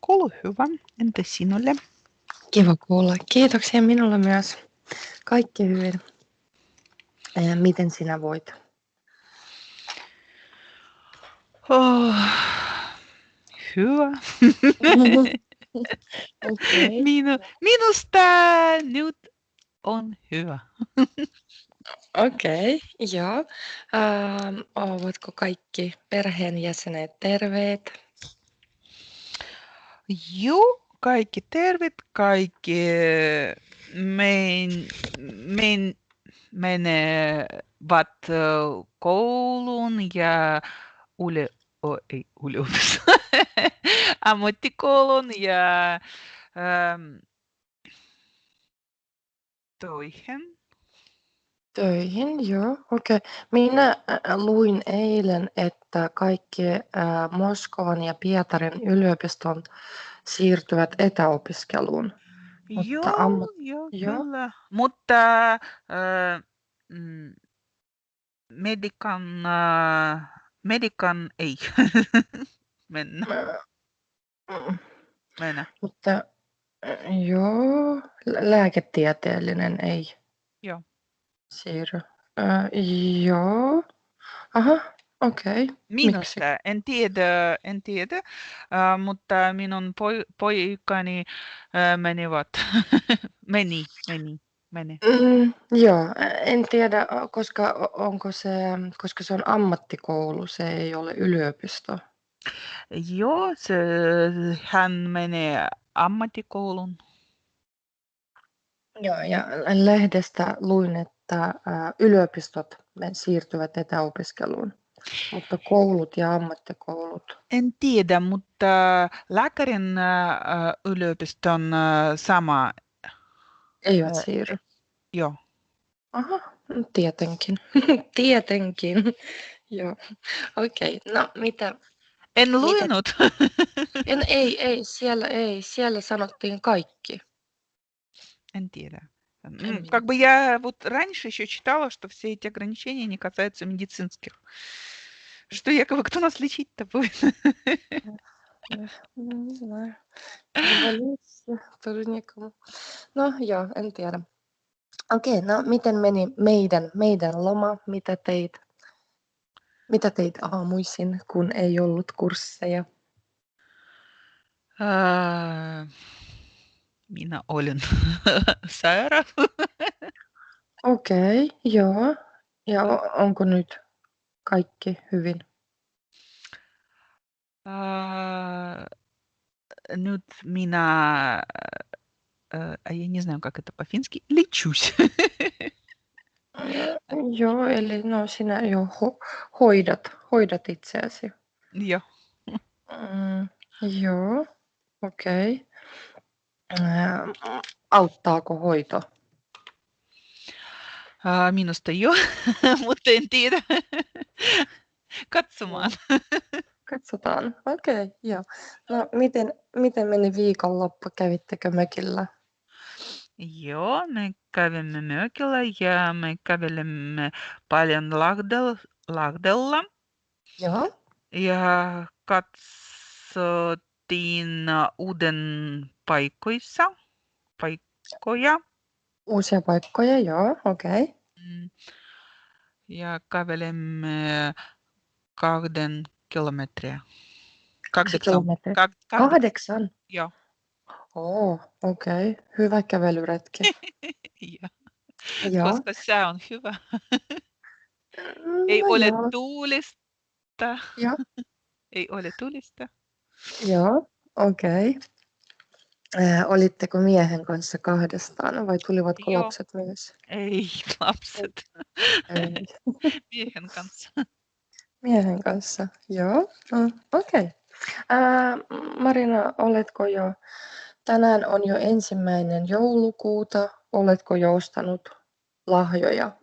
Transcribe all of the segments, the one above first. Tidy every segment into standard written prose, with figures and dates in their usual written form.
Kuuluu hyvä. Entä sinulle? Kiva kuulla. Kiitoksia minulle myös. Kaikki hyvin. Miten sinä voit? Oh, hyvä. Okei. Minusta nyt on hyvä. Okei, joo. Ovatko kaikki perheenjäsenet terveet? Joo, kaikki tervet, kaikki menevät kouluun ja ei yliopisto, ammattikoulun ja töihin. Töihin, joo. Okei. Minä luin eilen, että kaikki Moskovan ja Pietarin yliopiston siirtyvät etäopiskeluun. Mutta Joo, joo. kyllä. Mutta mm, medikan ei mennä. Mm, Mennä. Mutta joo, lääketieteellinen ei Joo. siirry. Joo. Aha, okei. Miksi? Minusta en tiedä, mutta minun poikani menivät, meni. Joo, en tiedä, koska se on ammattikoulu, se ei ole yliopisto. Joo, hän menee ammattikouluun. Joo, ja lehdestä luin, että yliopistot siirtyvät etäopiskeluun, mutta koulut ja ammattikoulut En tiedä, mutta lääkärin yliopiston sama. eivät siirry. Joo. Aha, tietenkin. Tietenkin. Joo, okei. No, mitä? En luinut. Siellä sanottiin kaikki. En tiedä. Как бы я вот раньше еще читала, что все эти ограничения не касаются медицинских. Что якобы кто нас лечить-то будет? Не знаю. Революция тоже никому. No joo, en tiedä. Okei, no miten meni meidän loma? Mitä teit aamuisin, kun ei ollut kursseja? Minä olin sairaana. Okei, joo. Ja onko nyt kaikki hyvin? Nyt minä, я не знаю, как это по-фински, лечусь. Joo, eli no sinä jo hoidat itseäsi. Joo. Joo, okei. Auttaako hoito? Minusta joo, mutta en tiedä. Katsomaan. Katsotaan. Okei, joo. No miten meni viikonloppu? Kävittekö mökillä? Joo, me kävimme mökillä ja me kävelimme paljon Lahdella Joo. ja katsottiin uuden paikkoja. Uusia paikkoja, joo, okei. Ja kävelimme 2 kilometriä. 2 kilometriä. 8. 8? Joo. Okei. Hyvä kävelyretki. Joo. Koska sää on hyvä. Ei No ole joo. tuulista. Joo. Ei ole tuulista. Joo, okei. Olitteko miehen kanssa kahdestaan vai tulivatko Joo. lapset myös? Ei lapset. Ei. Miehen kanssa. Miehen kanssa, joo. Okei. Marina, tänään on jo 1. joulukuuta, oletko jo ostanut lahjoja?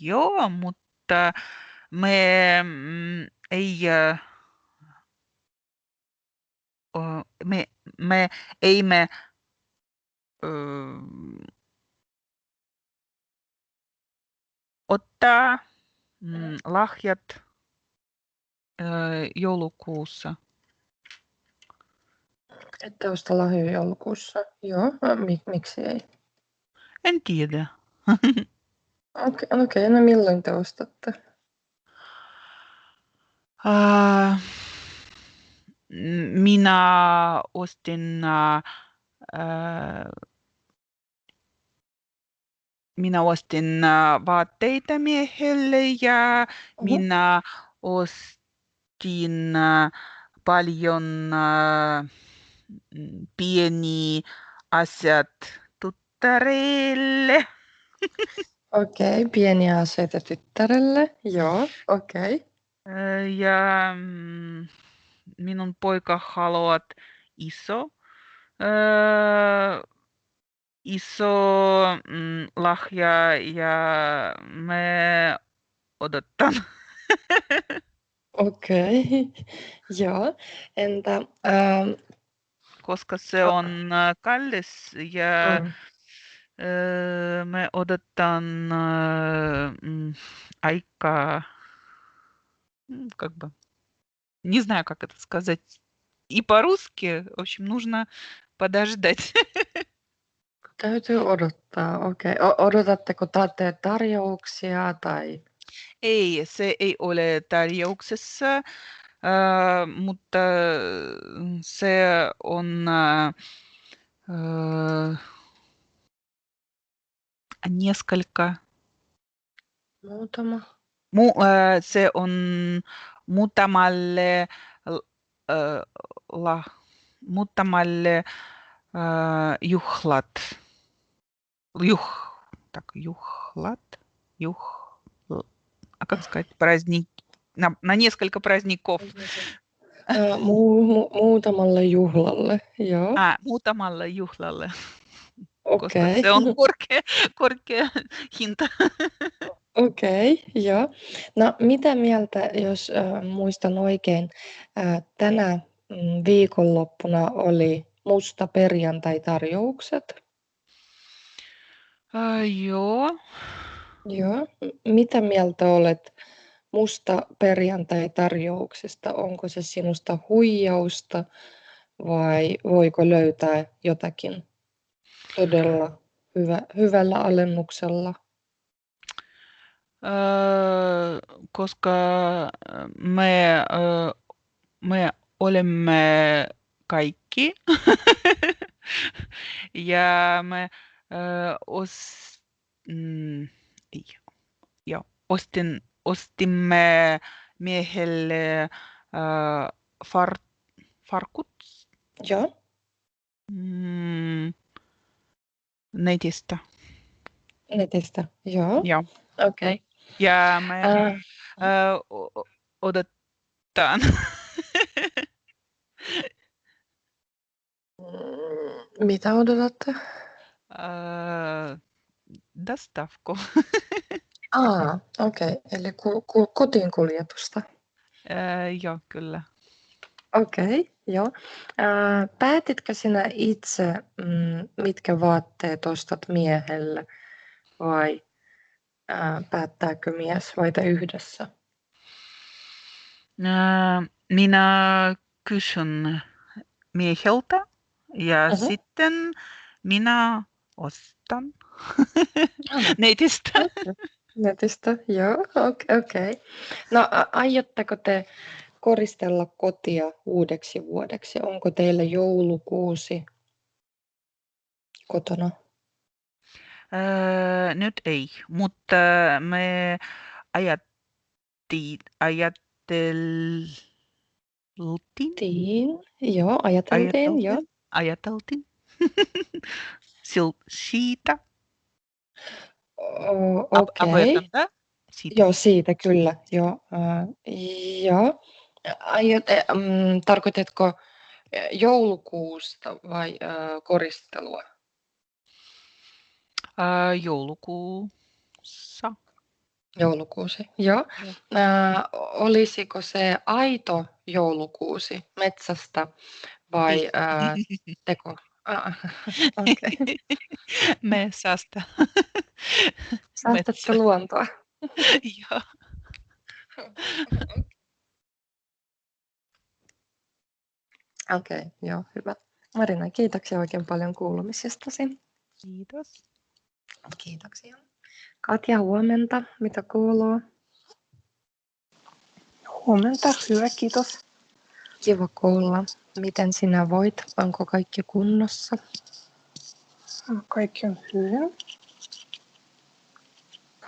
Joo, mutta me emme ottaa lahjat joulukuussa. Ette osta lahjoja joulukuussa? Joo, miksi ei? En tiedä. Okei, no milloin te ostatte? Minä ostin vaatteita miehelle ja minä ostin paljon pieni asiat tyttärelle. Okei, pieniä aseita tyttärelle. Joo, okei. Ja minun poika haluat iso lahja ja me odotan. Okei, joo. Entä Koska se on kallis ja me odotan aika, как бы, не знаю, как это сказать. И по-русски, в общем, нужно подождать. täytyy odottaa, okei. Odotatteko te tarjouksia tai? Ei, se ei ole tarjouksessa, mutta se on nесколько. Muutama. Se on muutamalle juhlat. А как сказать, праздник, на несколько праздников. Muutamalle juhlalle, joo. Muutamalle juhlalle, koska Okei. se on korkea hinta. Okei, joo. No mitä mieltä, jos muistan oikein, tänä viikonloppuna oli musta perjantai-tarjoukset? Joo. Joo. Mitä mieltä olet musta perjantai-tarjouksesta? Onko se sinusta huijausta vai voiko löytää jotakin todella hyvällä alennuksella? Koska me olemme kaikki ja me ostimme miehelle farkut. Joo. Netistä. Netistä, joo. Joo. Okei. Ja me odotetaan. Mitä odotatte? Dostavku. Okei. Eli kotiin kuljetusta. Joo, kyllä. Okei, joo. Päätitkö sinä itse, mitkä vaatteet ostat miehelle vai päättääkö mies vai te yhdessä? Minä kysyn mieheltä ja sitten minä ostan netistä. Netistä, joo, okei. No aiotteko te koristella kotia uudeksi vuodeksi? Onko teillä joulukuusi kotona? Nyt ei, mutta me ajateltiin siitä. Okei. Siitä. Joo, siitä kyllä. Joo. Tarkoitatko joulukuusta vai koristelua? Joulukuussa. Joulukuusi, joo. Olisiko se aito joulukuusi metsästä vai teko? Okei. Metsästä. Säästätte luontoa. Joo. Okei, joo, hyvä. Marina, kiitoksia oikein paljon kuulumisestasi. Kiitos. Kiitoksia. Katja, huomenta. Mitä kuuluu? Huomenta, hyvä, kiitos. Kiva kuulla. Miten sinä voit? Onko kaikki kunnossa? Kaikki on hyvin.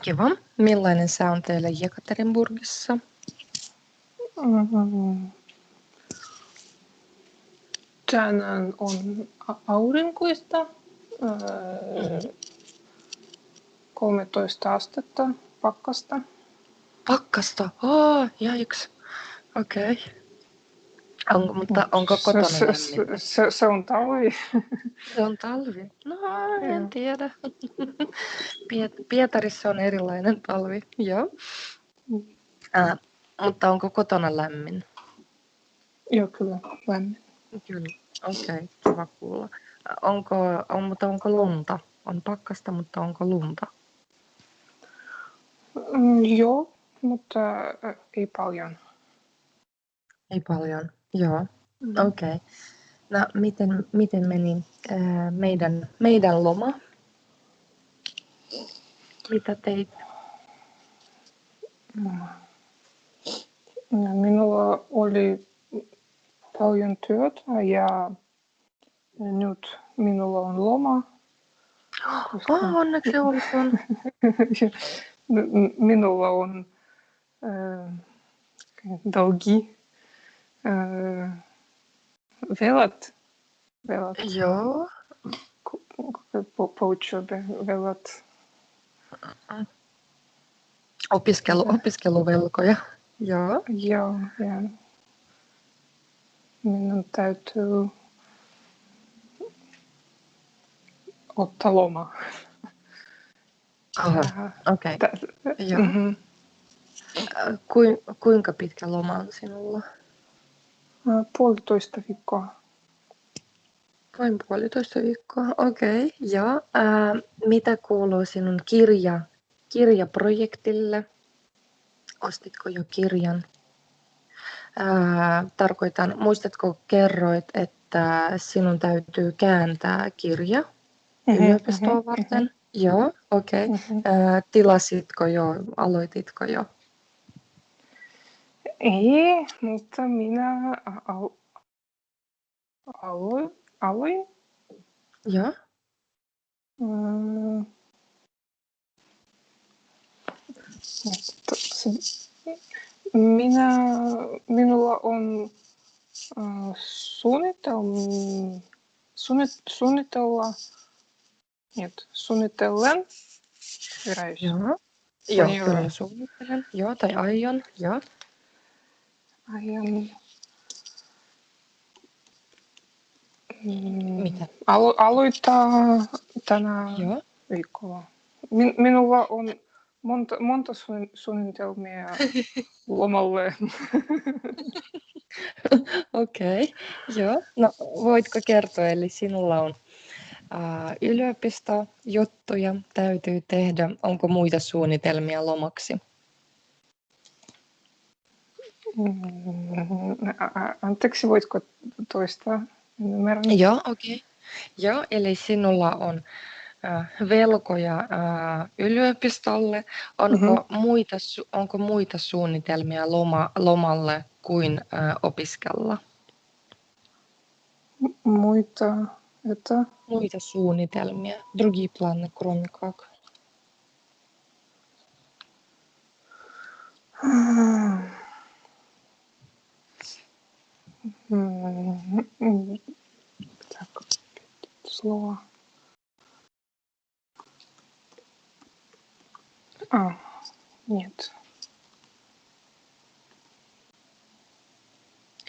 Kiva. Millainen sää on teille Jekaterinburgissa? Tänään on aurinkoista, 13 astetta pakkasta. Pakkasta? Jaiks. Okei. Mutta onko kotona lämmintä? Se on talvi. Se on talvi. No, en tiedä. Pietarissa on erilainen talvi, joo. Mutta onko kotona lämmin? Joo, kyllä, lämmin. Kyllä, okei, kiva kuulla. Mutta onko lunta? On pakkasta, mutta onko lunta? Joo, mutta ei paljon. Ei paljon, joo. Okei. No, miten meni meidän loma? Mitä teit? Minulla oli paljon työtä ja nyt minulla on loma. Onneksi olkoon. Minulla on долги, velat. Joo. По учебе velat. Opiskeluvelkoja. Joo. Joo, ja minun täytyy ottaa loma. Okei. Joo. Kuinka pitkä loma on sinulla? 1,5 viikkoa. Vain 1,5 viikkoa, okei. Joo. Mitä kuuluu sinun kirjaprojektille? Ostitko jo kirjan? Muistatko, kerroit, että sinun täytyy kääntää kirja yliopistoa varten? Joo, okei. Tilasitko jo, aloititko jo? Ei, mutta minä aloin. Joo. Minulla on suunnitellen. Joo, kyllä suunnittelen. Joo, tai aion. Joo. Aion. Mitä? Aloittaa tänä viikolla. Minulla on monta suunnitelmia lomalle. Okei, joo. No, voitko kertoa, eli sinulla on yliopistojuttuja täytyy tehdä. Onko muita suunnitelmia lomaksi? Anteeksi, voitko toistaa? Joo, okei. Joo, eli sinulla on velkoja yliopistolle. Onko muita suunnitelmia lomalle kuin opiskella? Muita suunnitelmia. Другие планы, кроме как? Так, слово. Нет.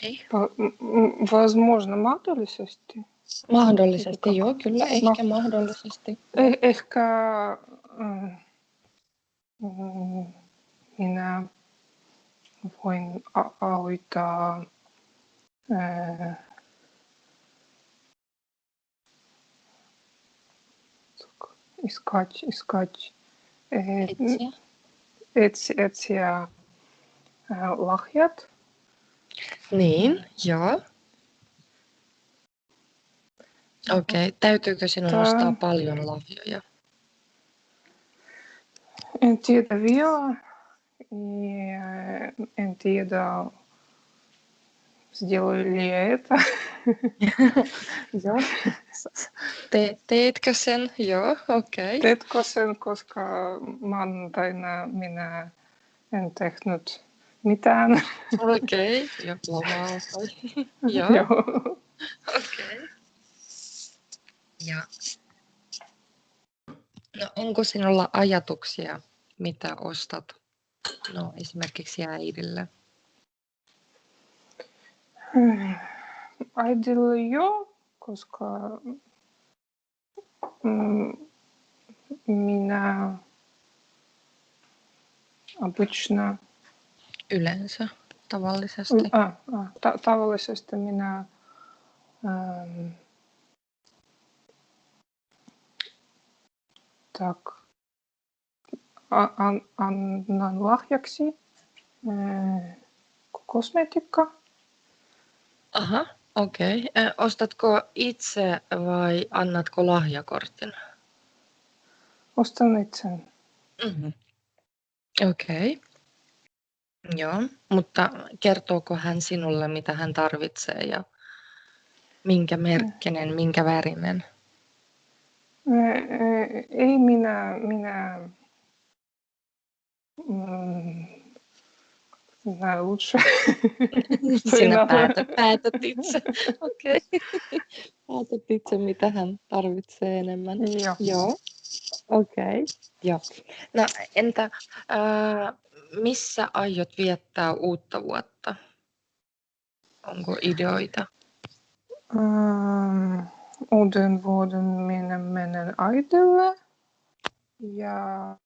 Ei. Возможно, mahdollisesti. Mahdollisesti, joo, kyllä, ehkä mahdollisesti. Ehkä minä voin aloittaa etsiä lahjat. Niin, joo. Okei. Täytyykö sinun ostaa paljon lahjoja? En tiedä vielä. Ja en tiedä, сделаю ли я это. Joo. Teetkö sen? Joo, okei. Teetkö sen, koska maanantaina minä en tehnyt mitään. Okei. Ja lomalla. Joo, Joo. okei. Ja no, onko sinulla ajatuksia, mitä ostat? No, esimerkiksi äidille. Äidille joo, koska minä обычно Yleensä, tavallisesti. tavallisesti minä annan lahjaksi kosmetiikkaa. Aha, okei. Ostatko itse vai annatko lahjakortin? Ostan itse. Mm-hmm. Okei. Joo, mutta kertooko hän sinulle, mitä hän tarvitsee ja minkä merkkinen, minkä värinen? Ei minä знаю лучше. Sinä päätät itse. Okei. Päätät itse, mitä hän tarvitsee enemmän. Joo. Okei. Joo. No entä missä aiot viettää uutta vuotta? Onko ideoita? Uuden vuoden minä menen äidille ja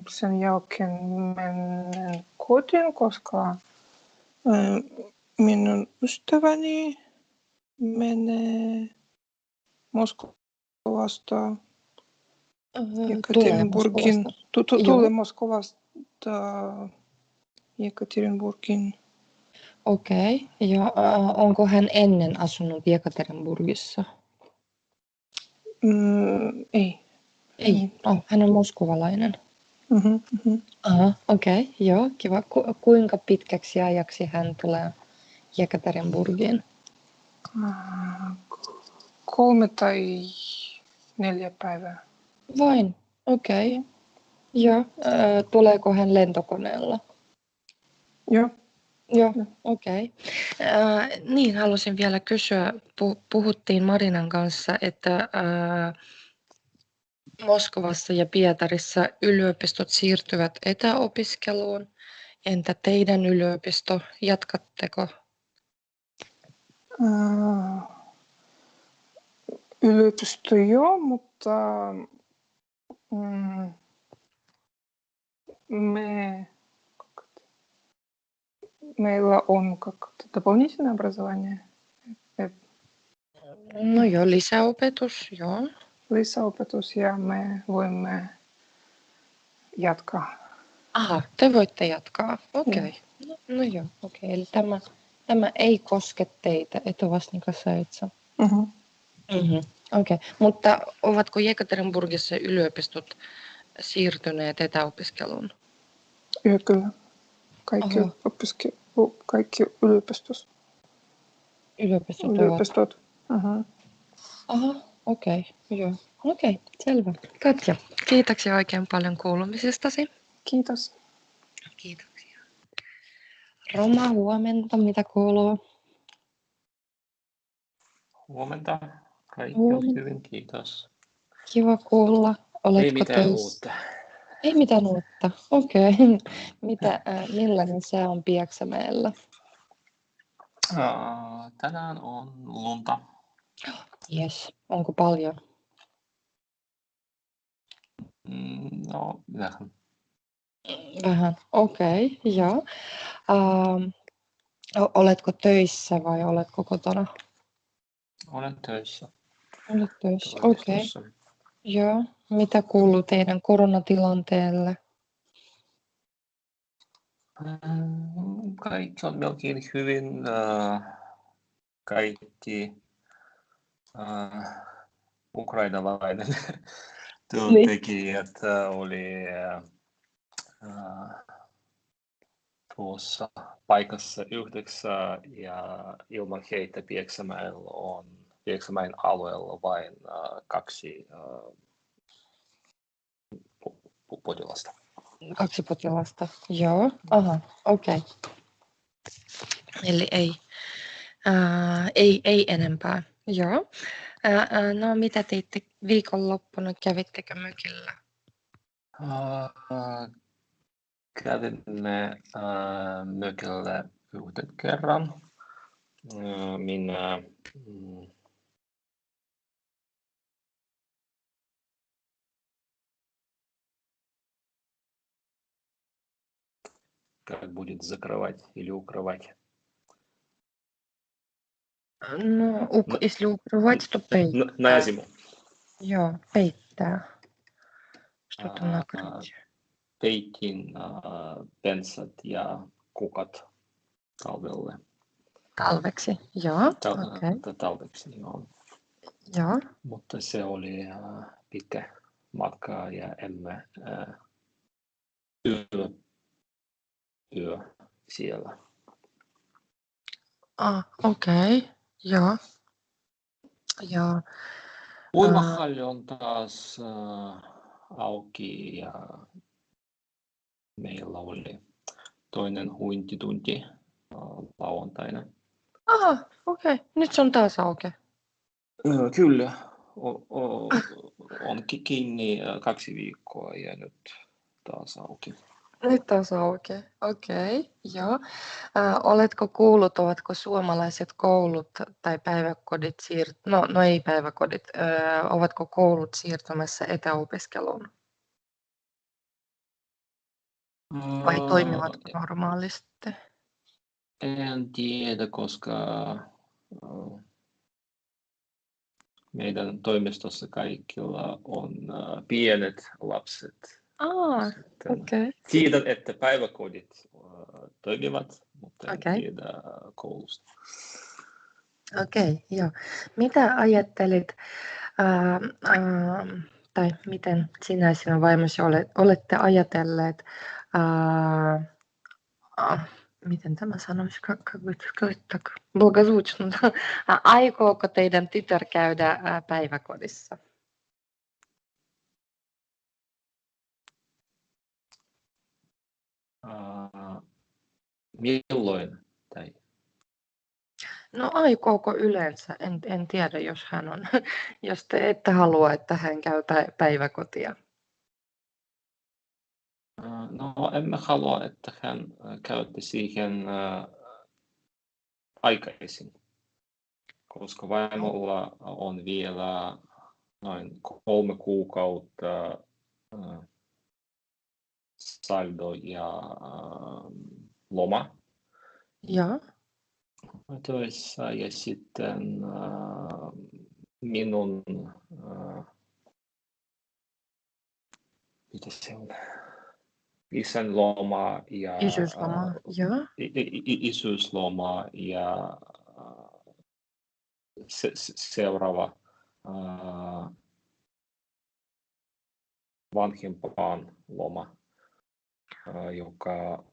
sen jälkeen menen kotiin, koska minun ystäväni menee Moskovasta Jekaterinburgin. Tulee Moskovasta Jekaterinburgin. Okei. Ja onko hän ennen asunut Jekaterinburgissa? Ei. Ei. Hän on moskovalainen. Aha, okei. Joo, kiva. Kuinka pitkäksi ajaksi hän tulee Jekaterinburgiin? 3 tai 4 päivää. Vain? Okei. Joo. Tuleeko hän lentokoneella? Joo. Joo, okei. Niin, halusin vielä kysyä. Puhuttiin Marinan kanssa, että Moskovassa ja Pietarissa yliopistot siirtyvät etäopiskeluun. Entä teidän yliopisto? Jatkatteko? Yliopisto joo, mutta meillä on дополнительное образование. No joo, lisäopetus, joo. Lisäopetus ja me voimme jatkaa. Aha, te voitte jatkaa. Okei. No joo, okei. Eli tämä ei koske teitä, että vasta niin kuin säitsä. Okei. Mutta ovatko Jekaterinburgissa yliopistot siirtyneet etäopiskeluun? Joo, kyllä. Kaikki yliopistot. Yliopistot. Aha, okei. Joo. Okei, selvä. Katja, kiitoksia oikein paljon kuulumisestasi. Kiitos. Kiitoksia. Roma, huomenta. Mitä kuuluu? Huomenta. Kaikki on hyvin, kiitos. Kiva kuulla. Oletko Ei mitään uutta. Ei mitään uutta. Okei. Millainen sää on Pieksämäellä? Tänään on lunta. Yes. Onko paljon? No, vähän. Vähän. Okei. Joo. Oletko töissä vai oletko kotona? Olen töissä. Olet töissä. Okei. Joo. Mitä kuuluu teidän koronatilanteelle? Kaikki on melkein hyvin. kaikki ukrainalainen työntekijät oli tuossa paikassa yhdessä ja ilman heitä Pieksämäen alueella vain 2 potilasta. 2 potilasta, joo. Aha, okei. Eli ei enempää, joo. No mitä teitte viikonloppuna, kävittekö mökillä? Kävimme mökillä yhden kerran. Minä как будет закрывать или укрывать? No, если укрывать, то пейttää. На зиму. Joo, peittää. Что-то накрыть. Peitin pensat ja kukat talvelle. Talveksi, joo, okei. Talveksi, joo. Joo. Mutta se oli pitkä matka ja emme yö siellä. Okei, joo. Ja Uimahalli on taas auki ja meillä oli toinen huintitunti lauantaina. okei. Nyt se on taas auki. Kyllä, on kiinni 2 viikkoa ja nyt taas auki. Nyt taas auki, okei, joo. Oletko kuullut, ovatko suomalaiset koulut tai päiväkodit no ei päiväkodit, ovatko koulut siirtymässä etäopiskeluun? Vai toimivatko normaalisti? En tiedä, koska meidän toimistossa kaikilla on pienet lapset. Okei. Tiedän, että päiväkodit toimivat, mutta en tiedä koulusta. Okei, joo. Mitä ajattelit, tai miten sinä ja sinun vaimosi olette ajatelleet, miten tämä sanoisi, aikooko teidän tytär käydä päiväkodissa? Milloin? Tai? No aikooko yleensä? En tiedä, jos hän on, jos te ette halua, että hän käy päiväkotia. No emme halua, että hän käytti siihen aikaisin, koska vaimolla on vielä noin 3 kuukautta saldo ja loma. Joo. Töissä ja sitten minun mitä se on? Isän loma ja Isyysloma, joo. Isyysloma ja seuraava vanhempaan loma, joka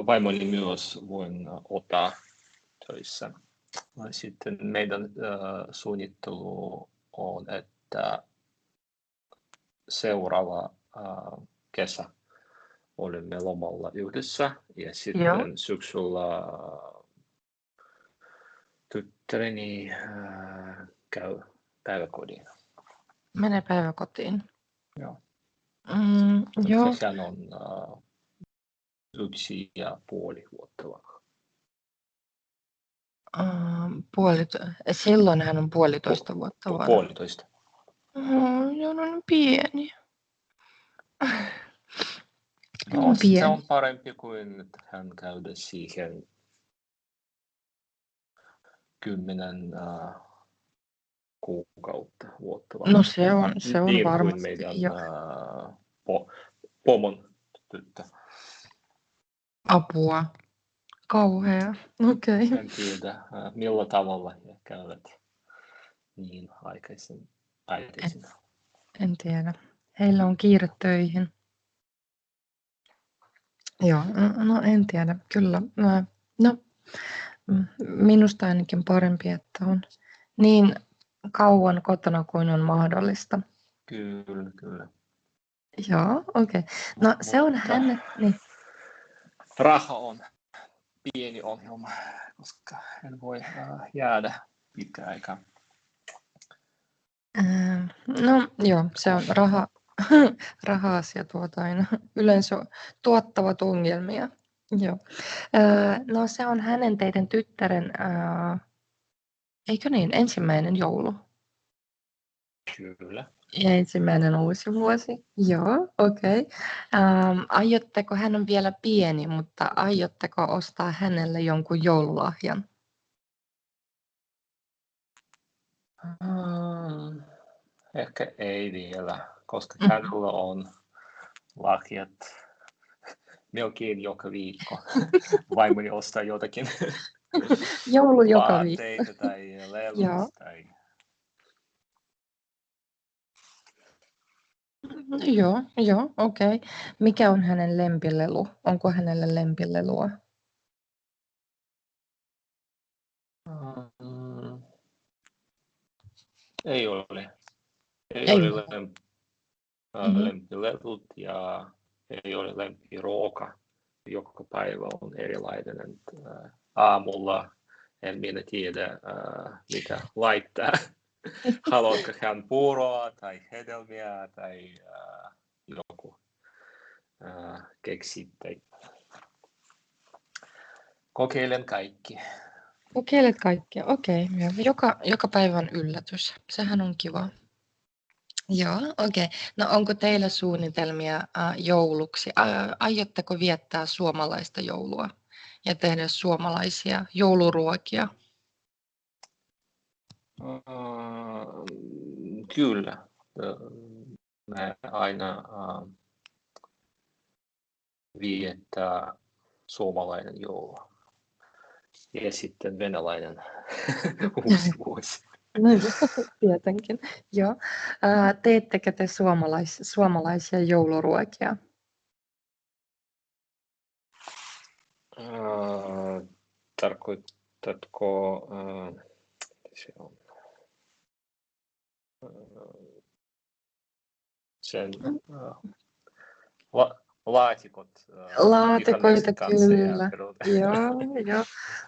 vaimoni myös voin ottaa töissä. Sitten meidän suunnittelu on, että seuraava kesä olemme lomalla yhdessä ja sitten syksyllä tyttäreni käy päiväkotiin. Menee päiväkotiin. Joo. Joo. Hän on 1,5 vuotta vanha. Silloin hän on 1,5 vuotta vanha. 1,5. Joo, no niin pieni. No, se on parempi kuin että hän käydä siihen 10 kuukautta vuotta vanha. No se on niin varmasti. Kuin meidän pomon tyttö. Apua. Kauhea. Okei. En tiedä, millä tavalla he käyvät niin aikaisin päivisin. En tiedä. Heillä on kiire töihin. Joo, no en tiedä. Kyllä. No, minusta ainakin parempi, että on niin kauan kotona kuin on mahdollista. Kyllä. Joo, okei. No se on hänen... Niin. Raha on pieni ongelma, koska en voi jäädä pitkään aikaa. No joo, se on raha-asiat ovat aina yleensä tuottavat ongelmia. Joo. No se on hänen teidän tyttären, eikö niin, ensimmäinen joulu? Kyllä. Ja ensimmäinen uusi vuosi. Joo, okei. Aiotteko, hän on vielä pieni, mutta aiotteko ostaa hänelle jonkun joululahjan? Ehkä ei vielä, koska hänellä on lahjat melkein joka viikko. Vaimoni ostaa jotakin Joulu joka viikko. vaatteita tai lelut tai... Joo, okei. Mikä on hänen lempilelu? Onko hänellä lempilelua? Ei ole. Ei ole lempilelut ja ei ole lempiruoka. Joka päivä on erilainen. Aamulla en minä tiedä, mitä laittaa. Haluatko hän puuroa tai hedelmiä tai joku keksit. Kokeilen kaikki. Kokeilet kaikkea, okei. Joka päivä on yllätys. Sehän on kiva. Joo, okei. No onko teillä suunnitelmia jouluksi? Aiotteko viettää suomalaista joulua ja tehdä suomalaisia jouluruokia? Kyllä. Me aina viettää suomalainen joulu ja sitten venäläinen uusi vuosi. No, tietenkin. Joo. Teettekö te suomalaisia jouluruokia? Tarkoitatko se on sen laatikot? Laatikoita kyllä. Joo.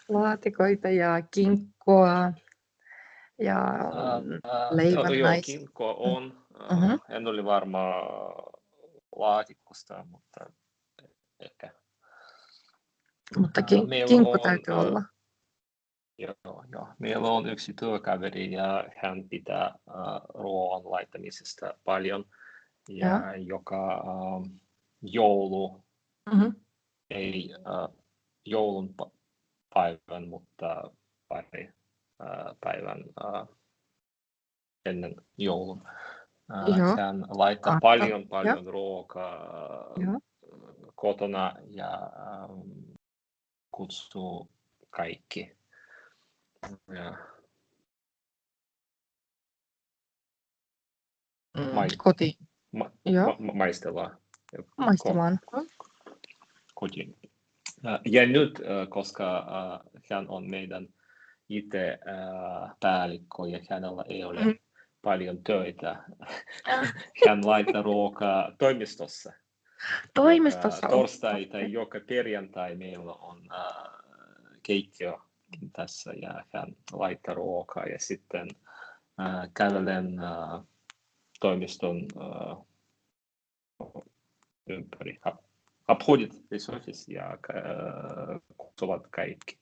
Laatikoita ja kinkkua ja leivonnaista. Kinkkua on. En ole varma laatikosta, mutta ehkä. Mutta kinkku täytyy olla. Joo. Meillä on yksi työkaveri ja hän pitää ruoan laittamisesta paljon. Ja joka joulu, ei joulun päivän, mutta pari päivän ennen joulun. Hän laittaa paljon ruokaa kotona ja kutsuu kaikki. Koti. Maistellaan. Kotiin. Ja nyt, koska hän on meidän itse päällikkö ja hänellä ei ole paljon töitä, hän laittaa ruokaa toimistossa. Toimistossa? Torstai tai joka perjantai meillä on keittiö tässä ja hän laittaa ruokaa ja sitten kävelen toimiston ympäri. Обходит весь офис ja kutsuvat kaikki.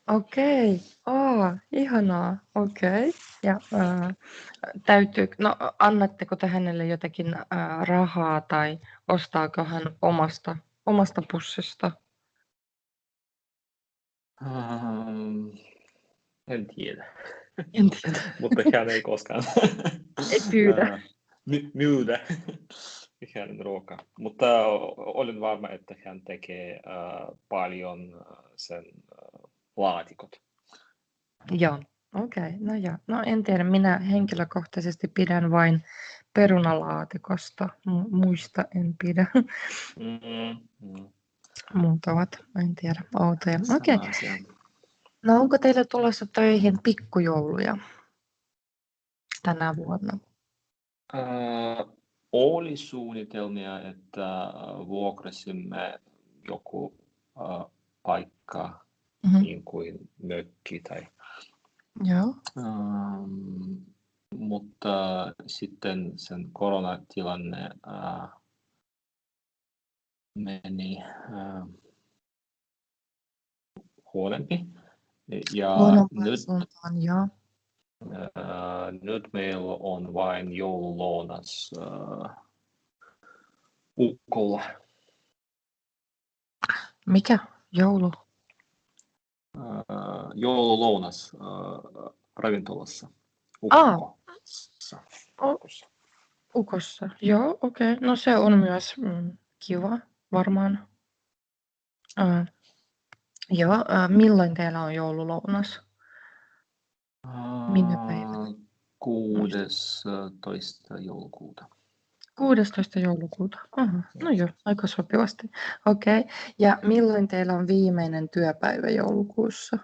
Okei. Ihanaa. Okei. Ja annatteko te hänelle jotakin rahaa tai ostaako hän omasta pussista? En tiedä. En tiedä. Mutta hän ei koskaan ei pyydä. myydä ihan ruoka. Mutta olen varma, että hän tekee paljon sen laatikot. Joo, okei. No joo. No en tiedä, minä henkilökohtaisesti pidän vain perunalaatikosta. Muista en pidä. Muut ovat, en tiedä, outoja. Okei. No onko teille tulossa töihin pikkujouluja tänä vuonna? Oli suunnitelmia, että vuokrasimme joku paikka, niin kuin mökki tai... Joo. Mutta sitten sen koronatilanne meni huonompi. Ja nyt meillä on vain joululounas ukolla. Mikä? Joulu? Joululounas ravintolassa. Ukossa. Joo, okei. No se on myös kiva, varmaan. Joo, milloin teillä on joululounas? Minä päivänä? 16. joulukuuta. 16. joulukuuta. Aha, no joo, aika sopivasti. Okei. Ja milloin teillä on viimeinen työpäivä joulukuussa?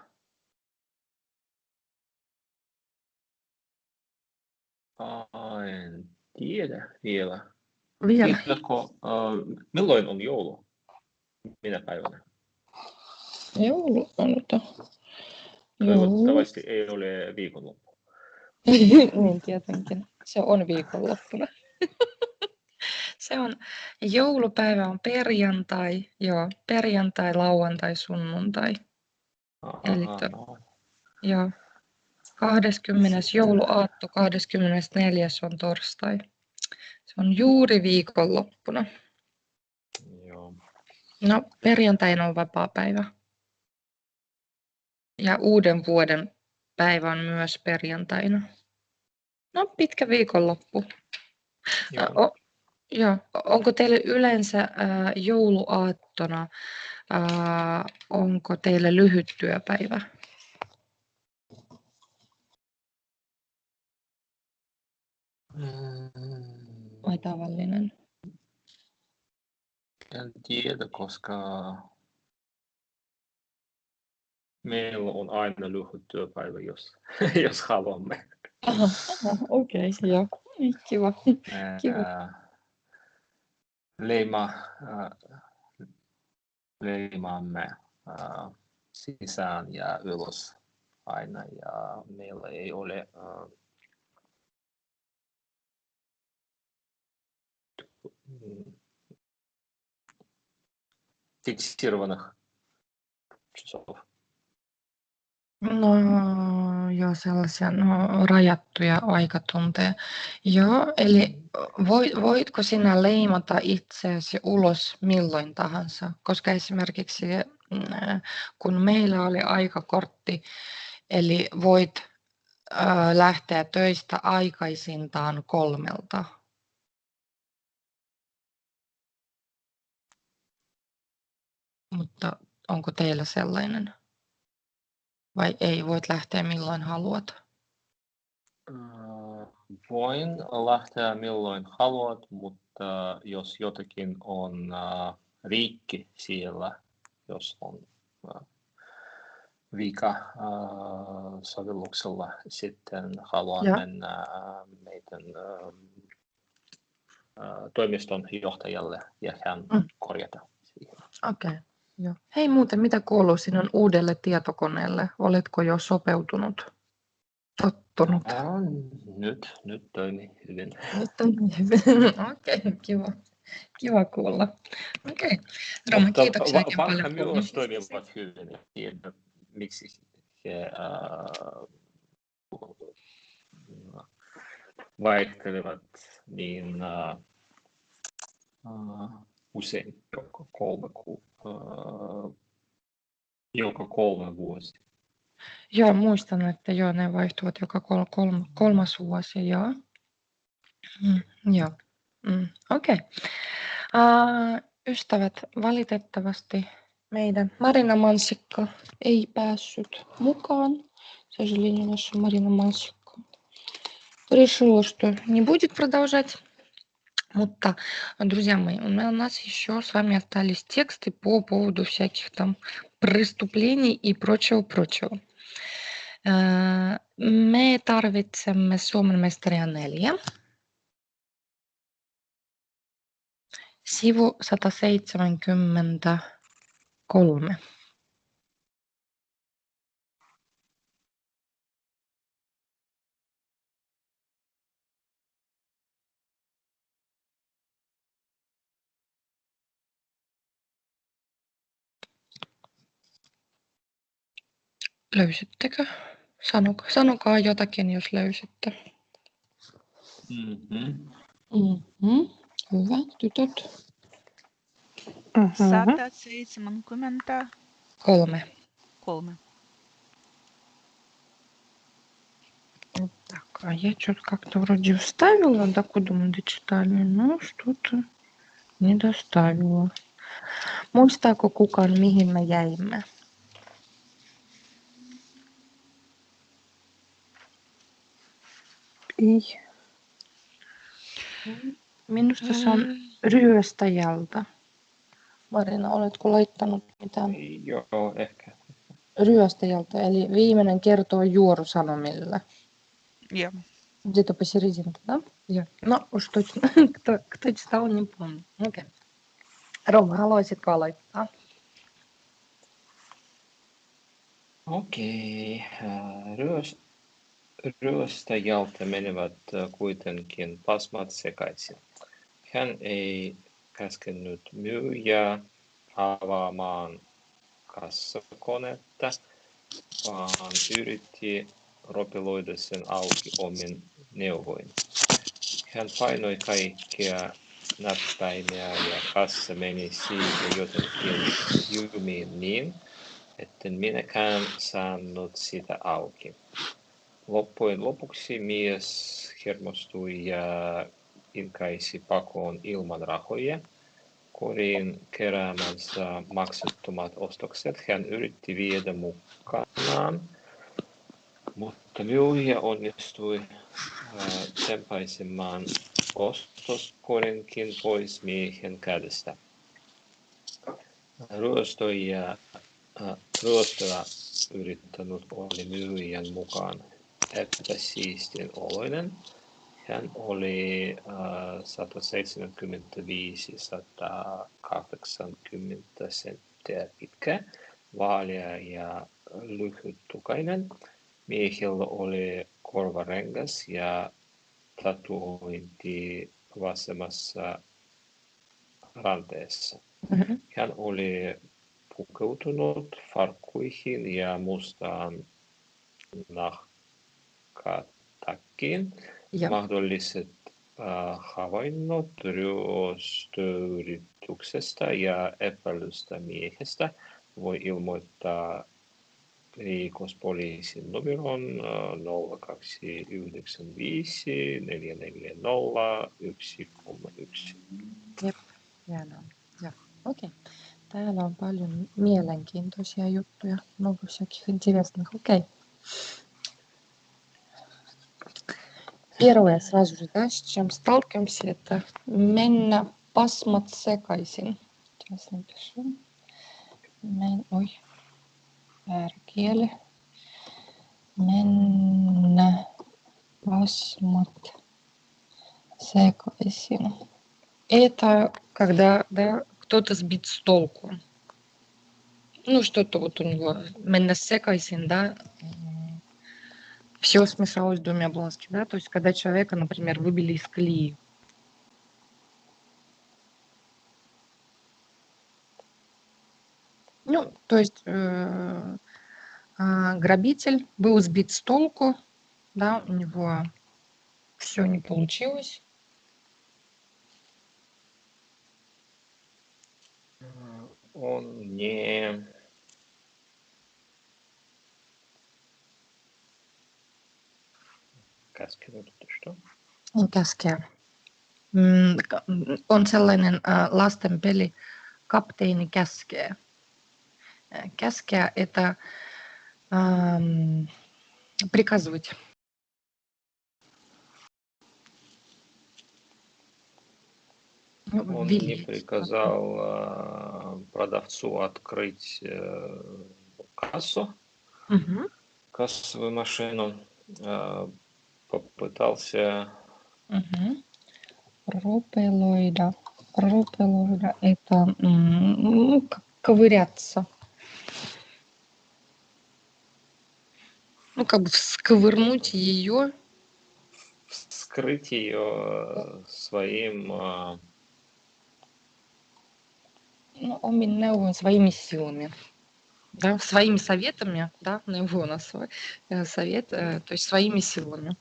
En tiedä vielä. Vielä? Milloin on joulu? Minä päivänä? Joulu on. Toivottavasti ei ole viikonloppu. Niin tietenkin. Se on viikonloppuna. Se on, joulupäivä on perjantai, joo, perjantai, lauantai, sunnuntai. Eli joo, 20. jouluaatto, 24. on torstai. Se on juuri viikonloppuna. Joo. No, perjantaina on vapaapäivä. Ja uuden vuoden päivä on myös perjantaina. No, pitkä viikonloppu. Joo. Onko teille yleensä jouluaattona, onko teille lyhyt työpäivä? Vai tavallinen? En tiedä, koska meillä on aina lyhyt työpäivä, jos haluamme. Aha, okei, joo. Kiva. Leimaamme sisään ja ylös aina, ja meillä ei ole fikservanych часов. No joo, sellaisia rajattuja aikatunteja. Joo, eli voitko sinä leimata itseäsi ulos milloin tahansa? Koska esimerkiksi kun meillä oli aikakortti, eli voit lähteä töistä aikaisintaan 3. Mutta onko teillä sellainen? Vai ei, voit lähteä milloin haluat? Voin lähteä milloin haluat, mutta jos jotakin on rikki siellä, jos on vika sovelluksella, sitten haluan mennä meidän toimiston johtajalle ja hän korjata siihen. Okei. Joo. Hei muuten, mitä kuuluu sinun uudelle tietokoneelle? Oletko jo sopeutunut? Tottunut? Nyt toimii hyvin. Okei, kiva kuulla. Okei, Roman, kiitoksia oikein paljon. Myös toimivat hyvin. Tiedän, miksi he vaihtelevat niin usein joka 3 vuosi. Joo, muistan, että joo, ne vaihtuvat joka 3. vuosi, joo. Joo. Okei. Ystävät, valitettavasti meidän Marina Mansikka ei päässyt mukaan. К сожалению, наша Марина Манsikka решила, что не будет продолжать. Mutta, друзья мои, у нас еще с вами остались тексты по поводу всяких там преступлений и прочего. Me tarvitsemme Suomen mestaria 4. Sivu 173. Löysittekö? Sanokaa jotakin, jos löysitte. Hyvä, tytöt. 173. 3. Так, а я что-то как-то вроде вставила, докуда мы дочитали, но что-то не доставила. Muistaako kukaan, mihin me jäimme? Ei. Minusta se on ryöstäjältä. Marina, oletko laittanut mitään? Joo, ehkä. Ryöstäjältä, eli viimeinen kertoo Juorusanomille. Joo. Где-то посерединке, да? No, уж точно. Кто читал, не помню. Okei. Roma, haluaisitko aloittaa? Okei. Ryöstäjältä menevät kuitenkin pasmat sekaisin. Hän ei käskenyt myyjää avaamaan kassakonetta, vaan yritti ropeloida sen auki omin neuvoin. Hän painoi kaikkia näppäimiä ja kassa meni siitä jotenkin jumiin niin, etten minäkään saanut sitä auki. Loppujen lopuksi mies hermostui ja ilkaisi pakoon ilman rahoja. Koriin keräämänsä maksettomat ostokset hän yritti viedä mukanaan, mutta myyjä onnistui tempaisemaan ostoskorinkin pois miehen kädestä. Ryöstöä yrittänyt oli myyjän mukaan epäsiistin oloinen. Hän oli 175-180 senttiä pitkä, vaalea ja lyhyttukainen. Miehellä oli korvarengas ja tatuointi vasemmassa ranteessa. Hän oli pukeutunut farkkuihin ja mustaan nahkatakkiin. Mahdolliset havainnot ryöstöyrityksestä ja epäilystä miehestä voi ilmoittaa rikospoliisin numeron 0295 440 131. Jep, hienoa. Joo, okei. Täällä on paljon mielenkiintoisia juttuja. Много всяких интересных. Окей. Первое сразу же, да, с чем сталкиваемся, это mennä pasmat sekaisin. Сейчас напишу. Ой, väärä kieli. Mennä pasmat секaisin. Это когда, да, кто-то сбит с толку. Ну, что-то вот у него mennä sekaisin, да, все смешалось в доме Облонски, да, то есть когда человека, например, выбили из колеи. Ну, то есть грабитель был сбит с толку, да, у него все не получилось. Он не käskenyt, что? Не käskee. On sellainen lasten peli, Kapteeni käskee. Käskeä, että приказывать. Он не приказал продавцу открыть кассу, кассовую машину, попытался Пропелоида. Пропелоида – это ковыряться. Ну, как бы всковырнуть ее. вскрыть ее своим... Он меня своими силами. Да, своими советами, да, на его на свой совет, то есть своими силами.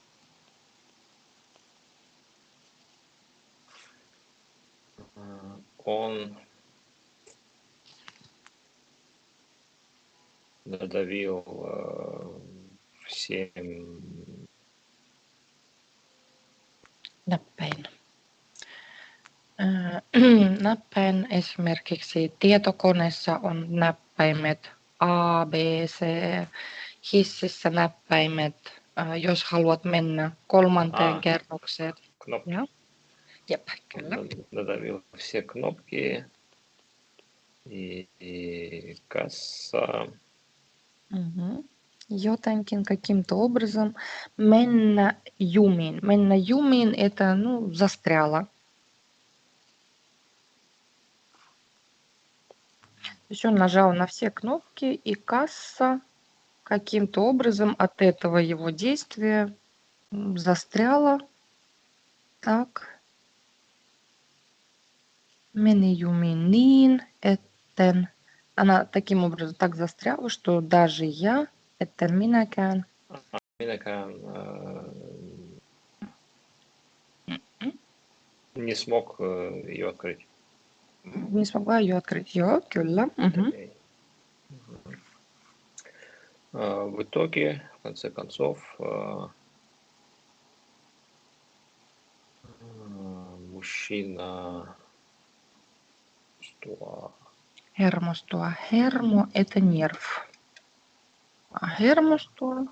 Он надавил всем Näppäin. Näppäin esimerkiksi tietokoneessa on näppäimet A, B, C, hississä näppäimet, jos haluat mennä 3. kerrokseen. кнопки. Ja. Jep, kyllä. Надавил все кнопки и касса. Jotenkin каким-то образом mennä jumiin. Mennä jumiin, это, застряла. То есть он нажал на все кнопки, и касса каким-то образом от этого его действия застряла. Так. Meni jumiin niin, etten. Она таким образом так застряла, что даже я, etten minäkään. Minäkään не смог ее открыть. Не смогла ее открыть. Joo, kyllä. В итоге, в конце концов, мужчина Hermostua. Hermo, это нерв. А hermostua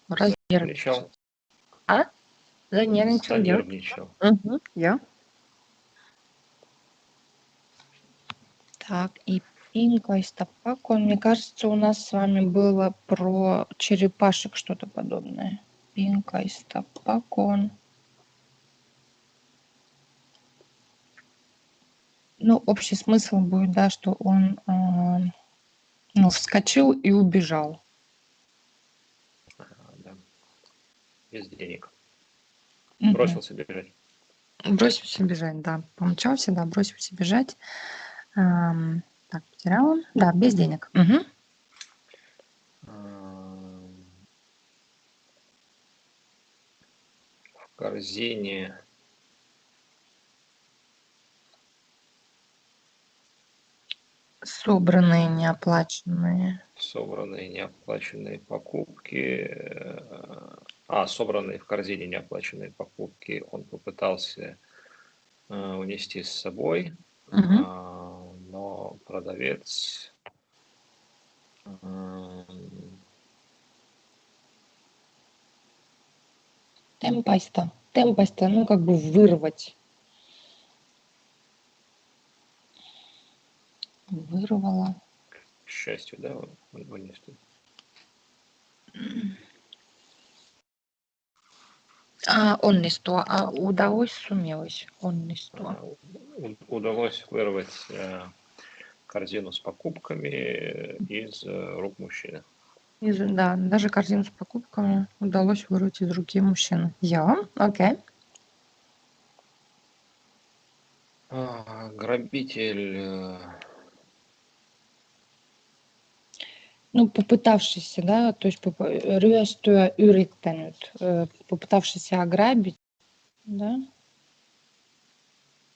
занервничал. Занервничал. Ja. Так, и пинкайста пакон. Мне кажется, у нас с вами было про черепашек что-то подобное. Пинкайста пакон. Общий смысл будет, да, что он вскочил и убежал. Да. Без денег. Бросился бежать. Бросился бежать, да. Помчался, да, бросился бежать. Так, потеряла. Да, без денег. В корзине собранные неоплаченные покупки. Собранные в корзине неоплаченные покупки он попытался унести с собой, но продавец темпайста, как бы вырвать. Вырвала. К счастью, да, он вынес. Onnistua. Удалось, сумелось. Onnistua. Удалось вырвать корзину с покупками из рук мужчины. Да, даже корзину с покупками удалось вырвать из руки мужчины. Окей. Грабитель... попытавшийся, да, то есть ryöstöä yrittänyt, попытавшийся ограбить, да?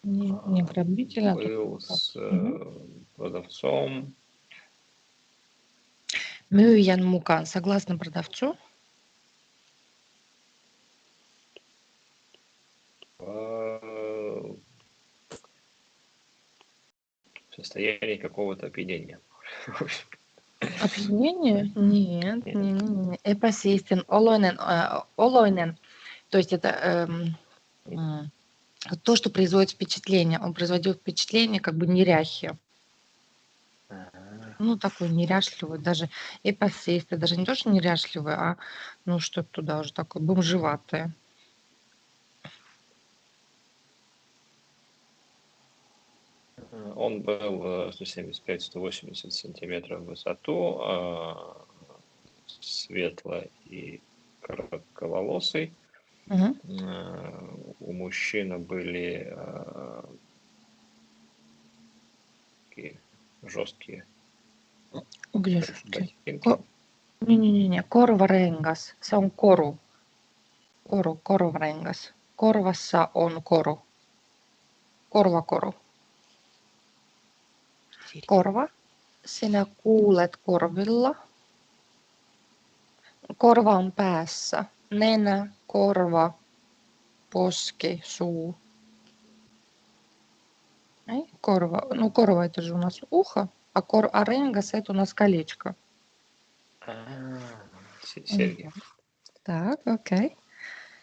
Не грабитель, а был с продавцом. Myyjän mukaan, согласно продавцу. В в состоянии какого-то опьянения. Опьянение? Нет, не. Epäsiistin oloinen, то есть это то, что производит впечатление. Он производил впечатление как бы неряхи. Ну, такой неряшливый, даже эпосейстый, даже не то, что неряшливый, а ну что-то туда уже такое бомжеватое. Он был 175-180 сантиметров в высоту, светло и коротковолосый. Угу. У мужчины были такие жесткие Где жесткие? ботинки. Не. Korvarengas. Se on koru. Korvarengas. Korvassa on koru. Korvakoru. Korva. Sinä kuulet korvilla. Korva on päässä. Nenä, korva, poski, suu. Корва. Ну, корва это же у нас ухо, а ренгас это у нас колечко. Серьги. Так, окей.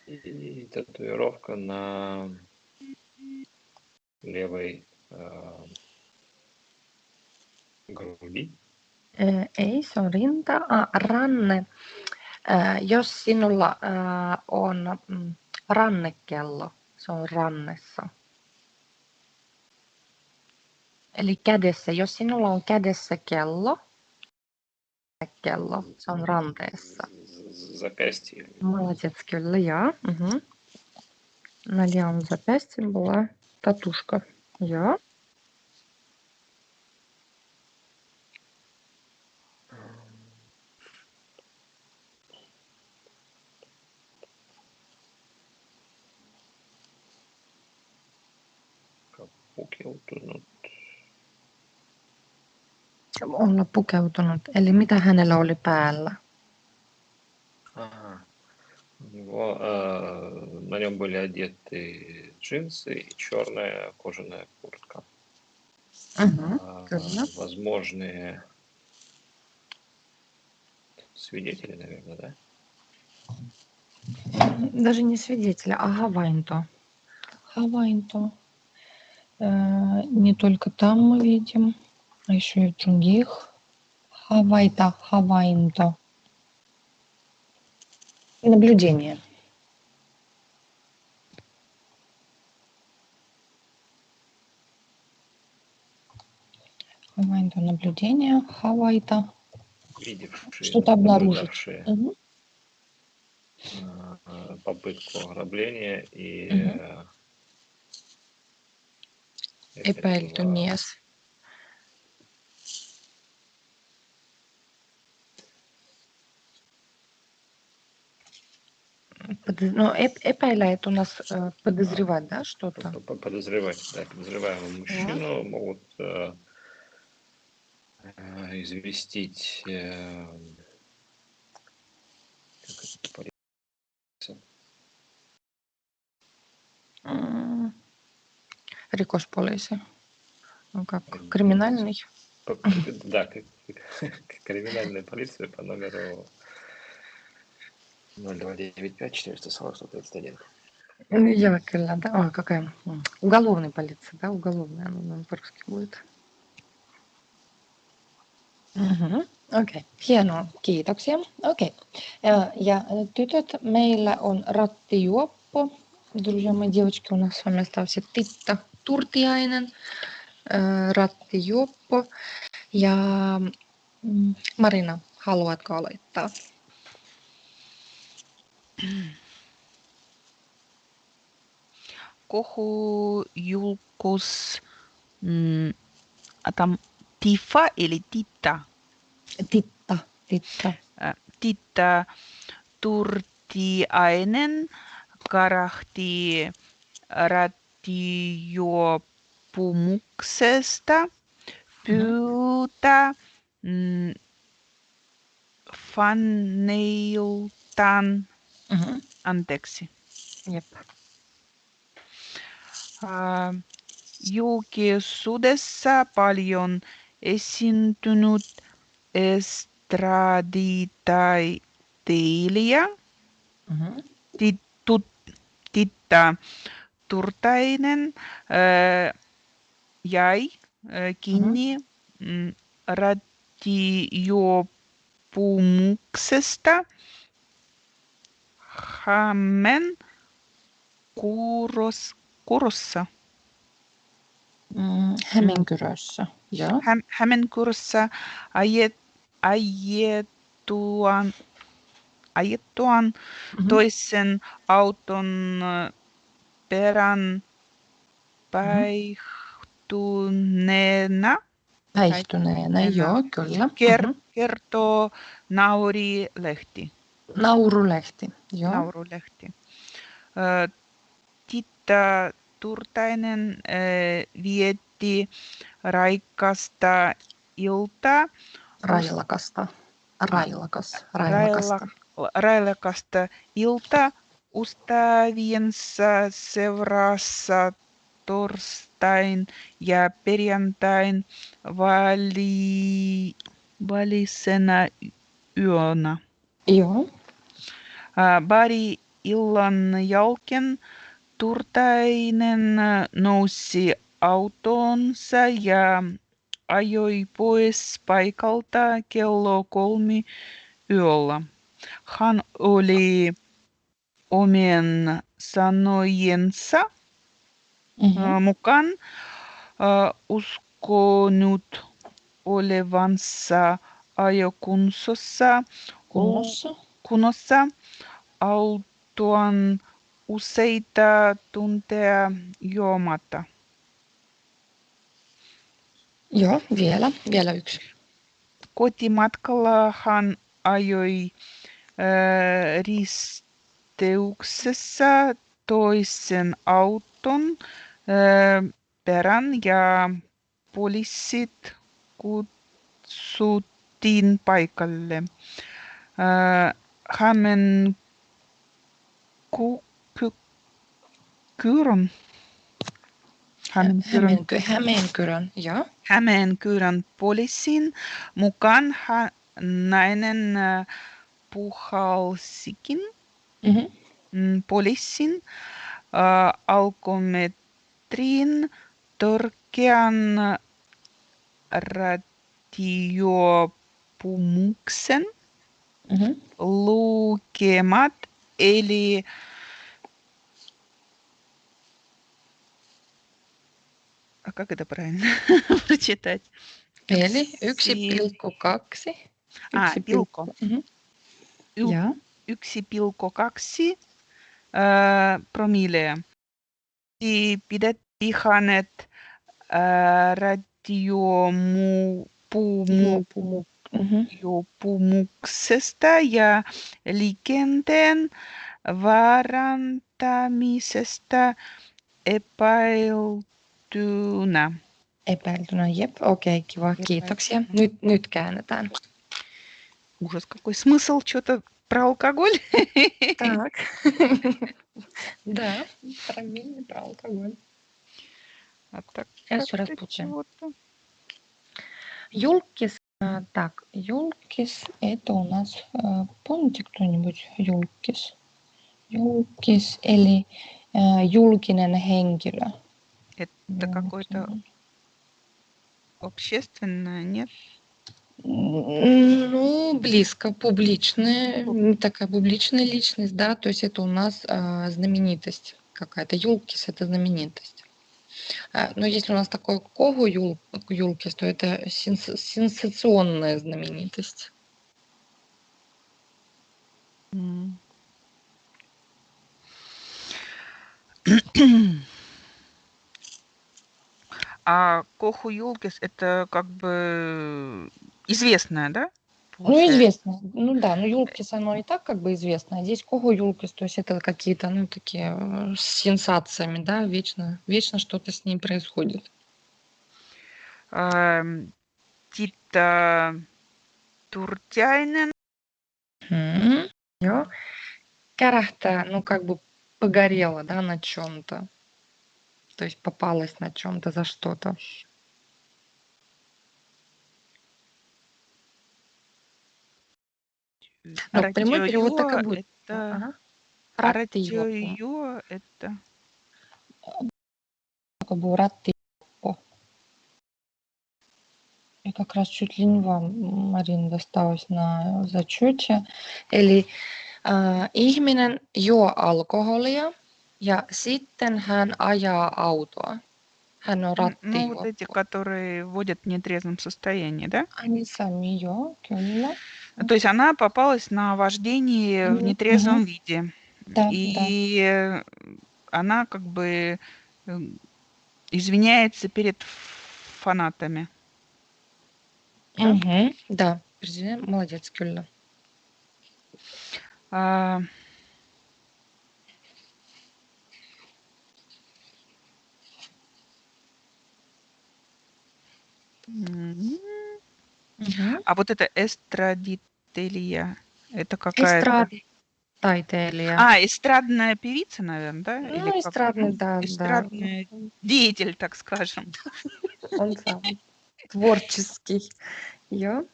И татуировка на levei груди. Ei, se on rinta. Ranne. Jos sinulla on rannekello, se on rannessa. Eli kädessä, jos sinulla on kädessä kello, se on ranteessa. Запястье. Молодец, kyllä, ja. На левом запястье была татушка. Ja. Pukeutunut. Olla pukeutunut. Eli mitä hänellä oli päällä? На нем были одеты джинсы и черная кожаная куртка. Возможные свидетели, наверное, да? Даже не свидетели, а havainto. Havainto. Не только там мы видим, а еще и в других. Havainto. Наблюдение. Havainto, наблюдение. Havaita. Видевшие, что-то обнаружить. Попытку ограбления и Epäilty mies. Ну, эпайлает у нас подозревать, да, что-то? Подозревать, да, подозреваемого мужчину могут известить Рикошполиси. Ну как, криминальный? Да, криминальная полиция по номеру 0295-440-131. Я kyllä, да. Ой, какая уголовная полиция, да, уголовная, она по-русски будет. Okei, hienoa, kiitoksia. Okei. Ja tytöt, meillä on rattijuoppo. Друзья мои, девочки, у нас с вами остался Titta Turtiainen, rattijuoppo. Ja Marina, haluatko aloittaa? Kohuu julkus, там Tifa или Titta? Titta. Titta Turtiainen karahti rattijuopumuksesta pyytää faneiltaan anteeksi. Jep. julkisuudessa paljon esiintynyt estraditaiteilija Titta Turtainen jäi kiinni rattijuopumuksesta Hämeenkyrössä. Hämeenkyrössä, joo. Hämeenkyrössä ajettuaan toisen auton perään päihtyneena. Päihtyneenä, joo, kyllä. Kertoo Nauri-lehti. Naurulehti, joo. Naurulehti. Titta Turtainen vietti raikasta iltaa. Railakasta iltaa ystäviensä seurassa torstain ja perjantain välisenä yönä. Joo. Pari illan jälkeen Turtainen nousi autonsa ja ajoi pois paikalta kello 3 yöllä. Hän oli omien sanojensa mukaan uskonut olevansa ajokunnossa autoan useita tunteja juomatta. Joo, vielä yksi. Kotimatkalla hän ajoi risteyksessä toisen auton perään ja poliisit kutsuttiin paikalle. Hämeenkyrön poliisin mukaan nainen puhalsikin poliisin alkometrin törkeän rattijuopumuksen lukemat, eli как это правильно прочитать? Eli 1,2. 1,2 promilleja. Pidettiin hänet rattijuopumuksesta ja liikenteen vaarantamisesta epäiltynä. Jep, okei, kiva, kiitoksia. Nyt käännetään. Ужас, какой смысл что-то про алкоголь? Так. Да, правильно, про алкоголь. Сейчас еще раз получаем. Юлкис. Так, юлкис, это у нас, помните кто-нибудь юлкис? Юлкис, eli julkinen henkilö. Это какой-то общественное, нет? Ну, близко, публичная, такая публичная личность, да, то есть это у нас знаменитость какая-то. Юлкис — это знаменитость. Но если у нас такое кого юлкис, то это сенсационная знаменитость. А Коху Юлкис это как бы известная, да? Ну, известно. Ну да, ну Юлкис, оно и так как бы известно. А здесь Кого Юлкис, то есть это какие-то, ну, такие с сенсациями, да, вечно что-то с ней происходит. Тита Туртяinen. Kärähtää, ну, как бы погорела, да, на чем-то. То есть попалась на чем-то за что-то. Ну, прямой перевод так и Ратьё будет. это... Ага. А Ратиопо. ратьё это... Такой был ратиопо. И как раз чуть ли не вам, Марина, досталось на зачете. Eli ihminen juo alkoholia ja sitten hän ajaa autoa. Hän on Ну, вот эти, rattijuoppo. которые водят в нетрезвом состоянии, да? Они сами, joo, kyllä. То есть она попалась на вождении в Мгм, нетрезвом виде. Да, да. И она как бы извиняется перед фанатами. Да? Да, президент, молодец, kyllä. А, А вот это эстрадителия, это какая-то... Эстрадtaiteilija. Эстрадная певица, наверное, да? Или Ну, как? эстрадный, да, да. Эстрадный деятель, так скажем. Он самый творческий. Joo.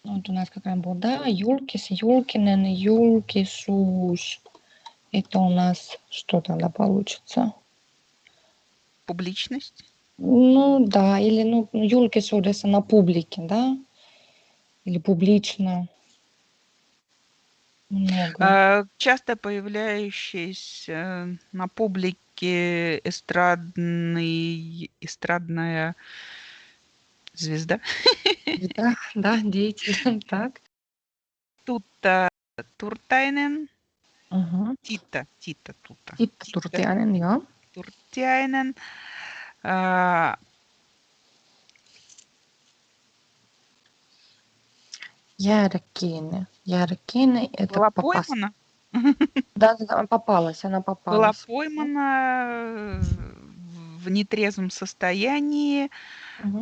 Вот у нас какая была, да, julkinen, julkisuus. Это у нас что тогда получится? Публичность. Ну, да, или, ну, julkisuudessa на публике, да? Или публично. Много. Часто появляющаяся на публике эстрадная звезда. Да, деятель. Так. Turtainen. Угу. Titta Titta Turtiainen, joo. Turtiainen. Jäädä kiinni. Jäädä kiinni, это Была попасть. поймана. Да, попалась, она Была попалась. поймана в нетрезвом состоянии. Угу.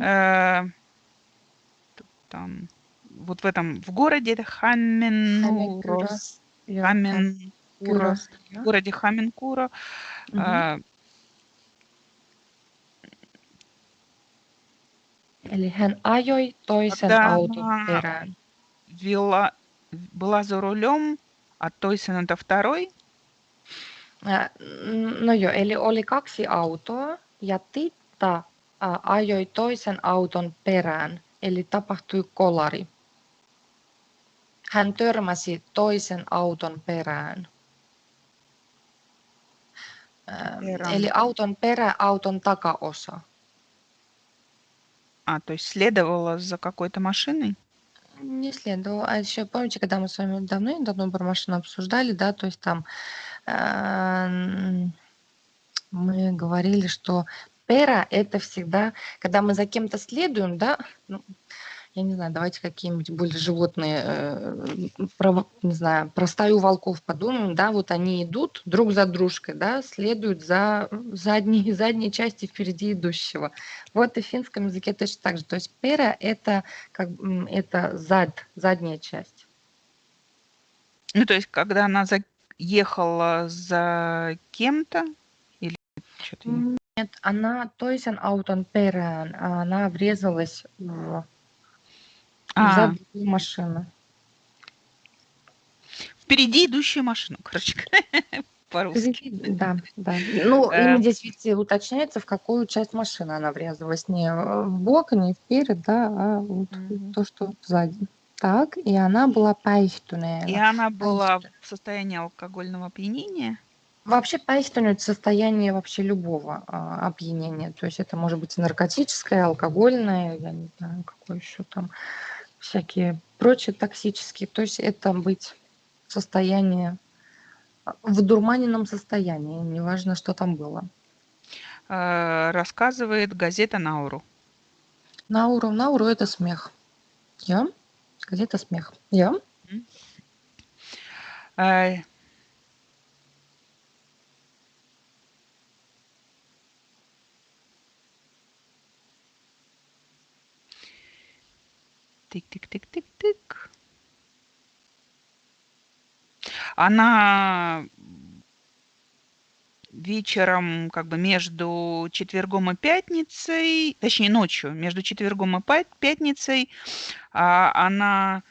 Там, вот в этом, в городе Хаменурос. Хаменкурос. В городе Хаменкуро. Eli hän ajoi toisen Когда auton она perään. была за рулем, а Тойсен это второй. No joo, eli oli kaksi autoa ja Titta ajoi toisen auton perään, eli tapahtui kolari. Hän törmäsi toisen auton perään. Eli auton perä, auton takaosa. То есть следовала за какой-то машиной? Не следовало. А еще помните, когда мы с вами давно про машину обсуждали, да, то есть там мы говорили, что пера это всегда, когда мы за кем-то следуем, да, ну, я не знаю, давайте какие-нибудь более животные, не знаю, про стаю волков подумаем, да, вот они идут друг за дружкой, да, следуют за задней части впереди идущего. Вот и в финском языке точно так же. То есть пера это это задняя часть. Ну, то есть, когда она ехала за кем-то или что-то? Нет, она toisen auton perään, она врезалась в заднюю машину. Впереди идущую машину, короче, по-русски. Да. Ну, именно здесь ведь уточняется, в какую часть машины она врезалась. Не в бок, не вперед, да, а вот то, что сзади. Так, и она была päihtyneena. И она была в состоянии алкогольного опьянения? Вообще päihtynyt это состояние вообще любого опьянения. То есть это может быть наркотическое, алкогольное, я не знаю, какое еще там, всякие прочие токсические. То есть это быть состояние в одурманенном состоянии, неважно, что там было. Рассказывает газета Науру. Науру это смех. Я? Газета смех. Я? Тык-тык-тык-тык-тык. Она вечером, как бы между четвергом и пятницей, точнее ночью, между четвергом и пятницей, она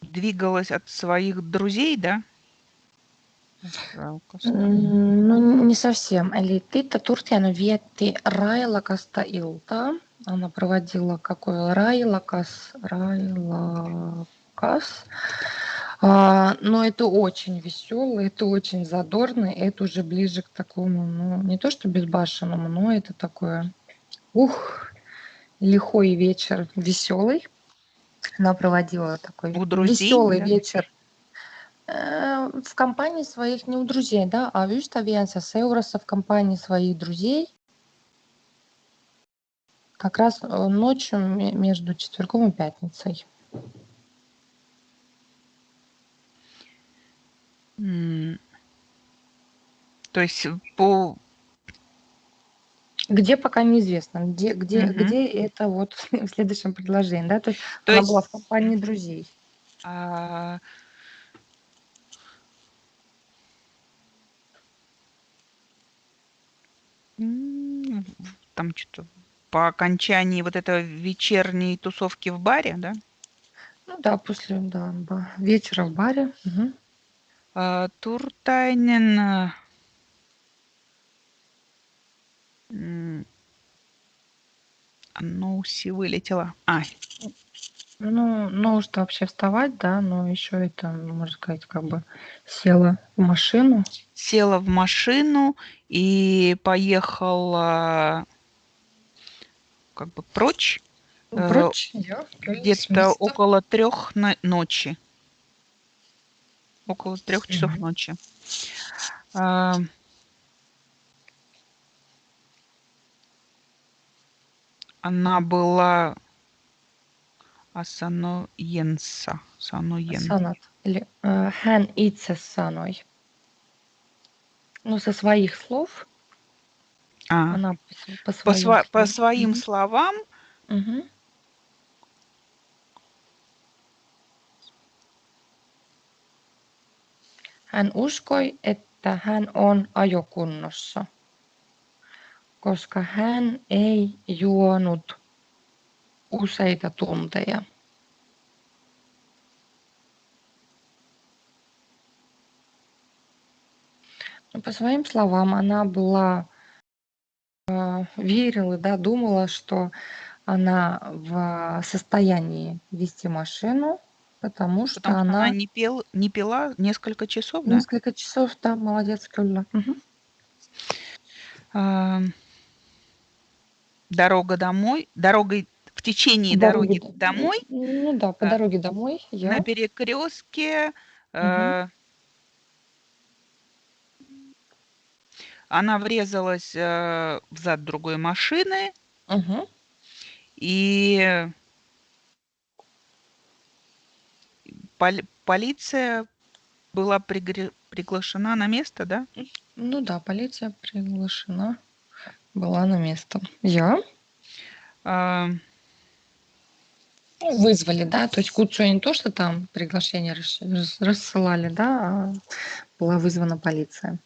двигалась от своих друзей, да? No не совсем. Eli Titta Turtiainen vietti railakasta iltaa. Она проводила какой райлакас. Но это очень веселый, это очень задорный, это уже ближе к такому, ну, не то что безбашенному, но это такое, лихой вечер, веселый. Она проводила такой У друзей, веселый да? вечер в компании своих, не у друзей, да, а ystäviensä seurassa в компании своих друзей. Как раз ночью между четвергом и пятницей. То есть по... Где пока неизвестно, где это вот в следующем предложении, да, то есть она была в компании друзей. Там что-то по окончании вот этой вечерней тусовки в баре, да? Ну да, после вечера в баре. Туртайнен... Ноуси вылетела. Ну, нужно вообще вставать, да, но еще это, можно сказать, как бы села в машину. Села в машину и поехала как бы прочь. Где-то около 3 ночи. Около 3 часов ночи. Она была Асаноенса. Санат. Или hän itse sanoi. Ну, со своих слов. Она по своим словам. Hän uskoi, että hän on ajokunnossa, koska hän ei juonut useita tunteja. По своим словам, она была, верила, да, думала, что она в состоянии вести машину, потому что она не пила несколько часов, да? Несколько часов, да, молодец, Кюлля. Дорогой в течение дороги домой. Ну да, по дороге домой. На перекрестке она врезалась в зад другой машины. И полиция была приглашена на место, да? Ну да, полиция приглашена была на место. Вызвали, да, то есть Куцу не то, что там приглашение рассылали, да, а была вызвана полиция.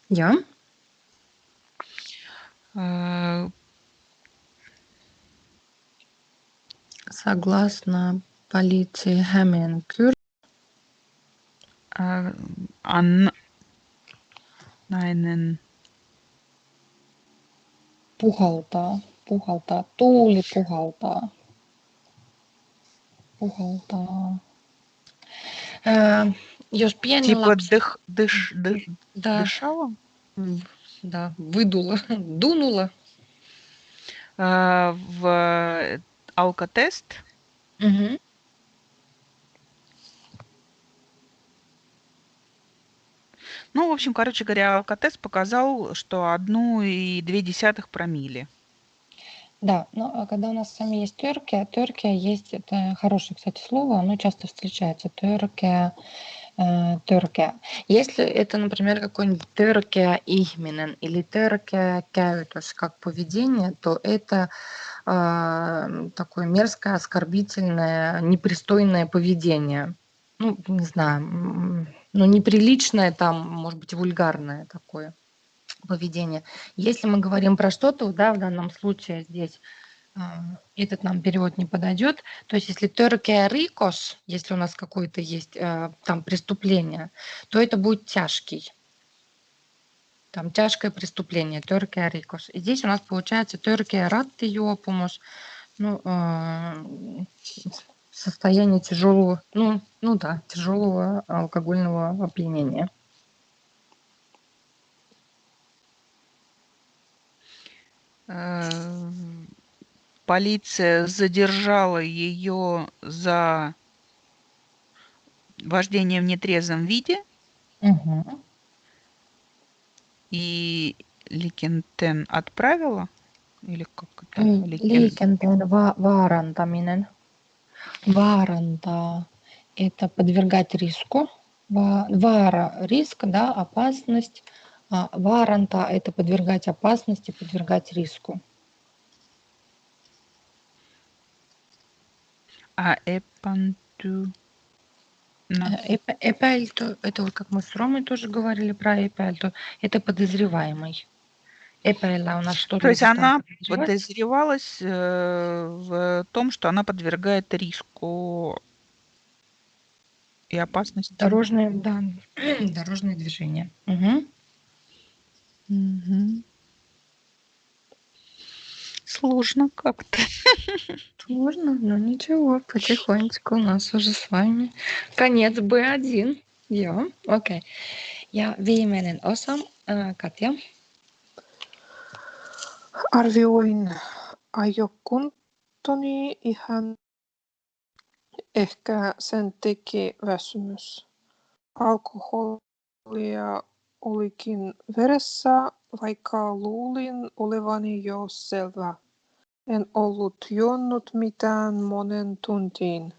Согласно полиции Hämeenkyrö. Puhaltaa, tuuli puhaltaa. Jos pieni lapsi... Дышала? Да, выдула, дунула. В алкотест. Ну, в общем, короче говоря, алкотест показал, что 1,2 промилле. Да, но когда у нас с вами есть törkeä есть, это хорошее, кстати, слово, оно часто встречается, törkeä. Если это, например, какой-нибудь törkeä ihminen или törkeä käytös, как поведение, то это такое мерзкое, оскорбительное, непристойное поведение. Ну, не знаю, ну, неприличное, там, может быть, вульгарное такое поведение. Если мы говорим про что-то, да, в данном случае здесь этот нам перевод не подойдет. То есть если törkeä rikos, если у нас какое-то есть там преступление, то это будет тяжкий. Там тяжкое преступление, törkeä rikos. И здесь у нас получается törkeä rattijuopumus, ну, состояние тяжелого, ну да, тяжелого алкогольного опьянения. Полиция задержала ее за вождение в нетрезвом виде. Угу. И Ликентен отправила? Или как это? Liikenteen vaarantaminen. Vaarantaa – это подвергать риску. Вара – риск, да, опасность. Вааранtaa – это подвергать опасности, подвергать риску. А эпанту? Эпайльто – это вот как мы с Ромой тоже говорили про эпайльто, это подозреваемый. Эпайла у нас что? То есть она подозревалась в том, что она подвергает риску и опасности. Дорожное движение. Угу. Угу. Сложно как-то. Сложно, но ничего, потихонечку у нас уже с вами конец B1. Joo, okei. Ja viimeinen osa, Katja. Arvioin ajokuntoni ihan. Ehkä sen teki väsymys. Alkoholia olikin veressä, vaikka luulin olevani jo selvä. En ollut juonut mitään monen tuntiin.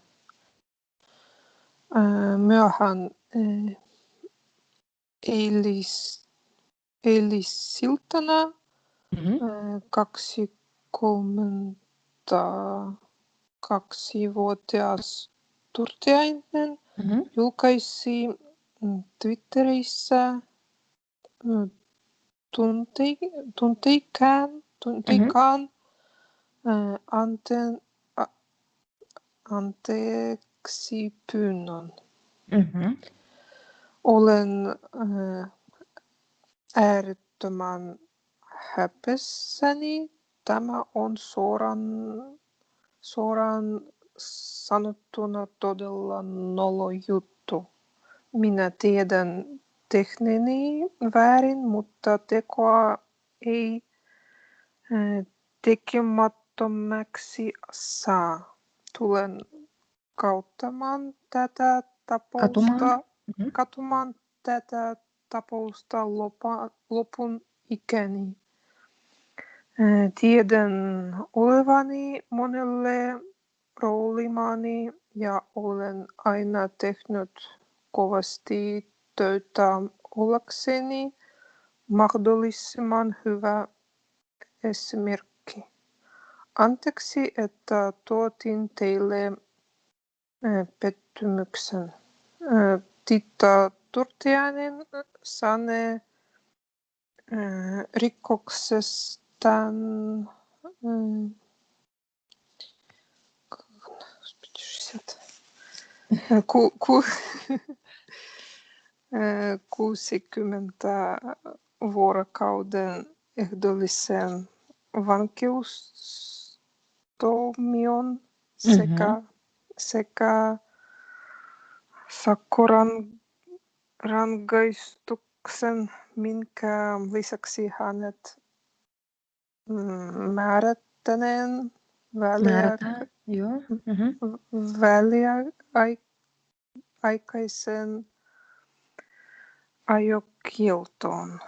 Myöhään eilisiltana 22-vuotias Turtiainen julkaisi Twitterissä tunteikkaan anteeksi pyynnön. Olen äärettömän häpeissäni. Tämä on suoraan sanottuna todella nolo juttu. Minä tiedän tehneeni väärin, mutta tekoa ei tekemättömäksi saa. Tulen katumaan tätä tapausta lopun ikäni. Tiedän olevani monelle roolimani ja olen aina tehnyt kovasti töitä ollakseni mahdollisimman hyvä esimerkki. Anteeksi, että tuotin teille pettymyksen. Titta Turtiainen sanoo rikoksestaan ku 60 vuorokauden ehdollisen vankeustuomion sekä sakkorangaistuksen, minkä lisäksi hänet määrättäneen väliaikaisen ajokieltoon.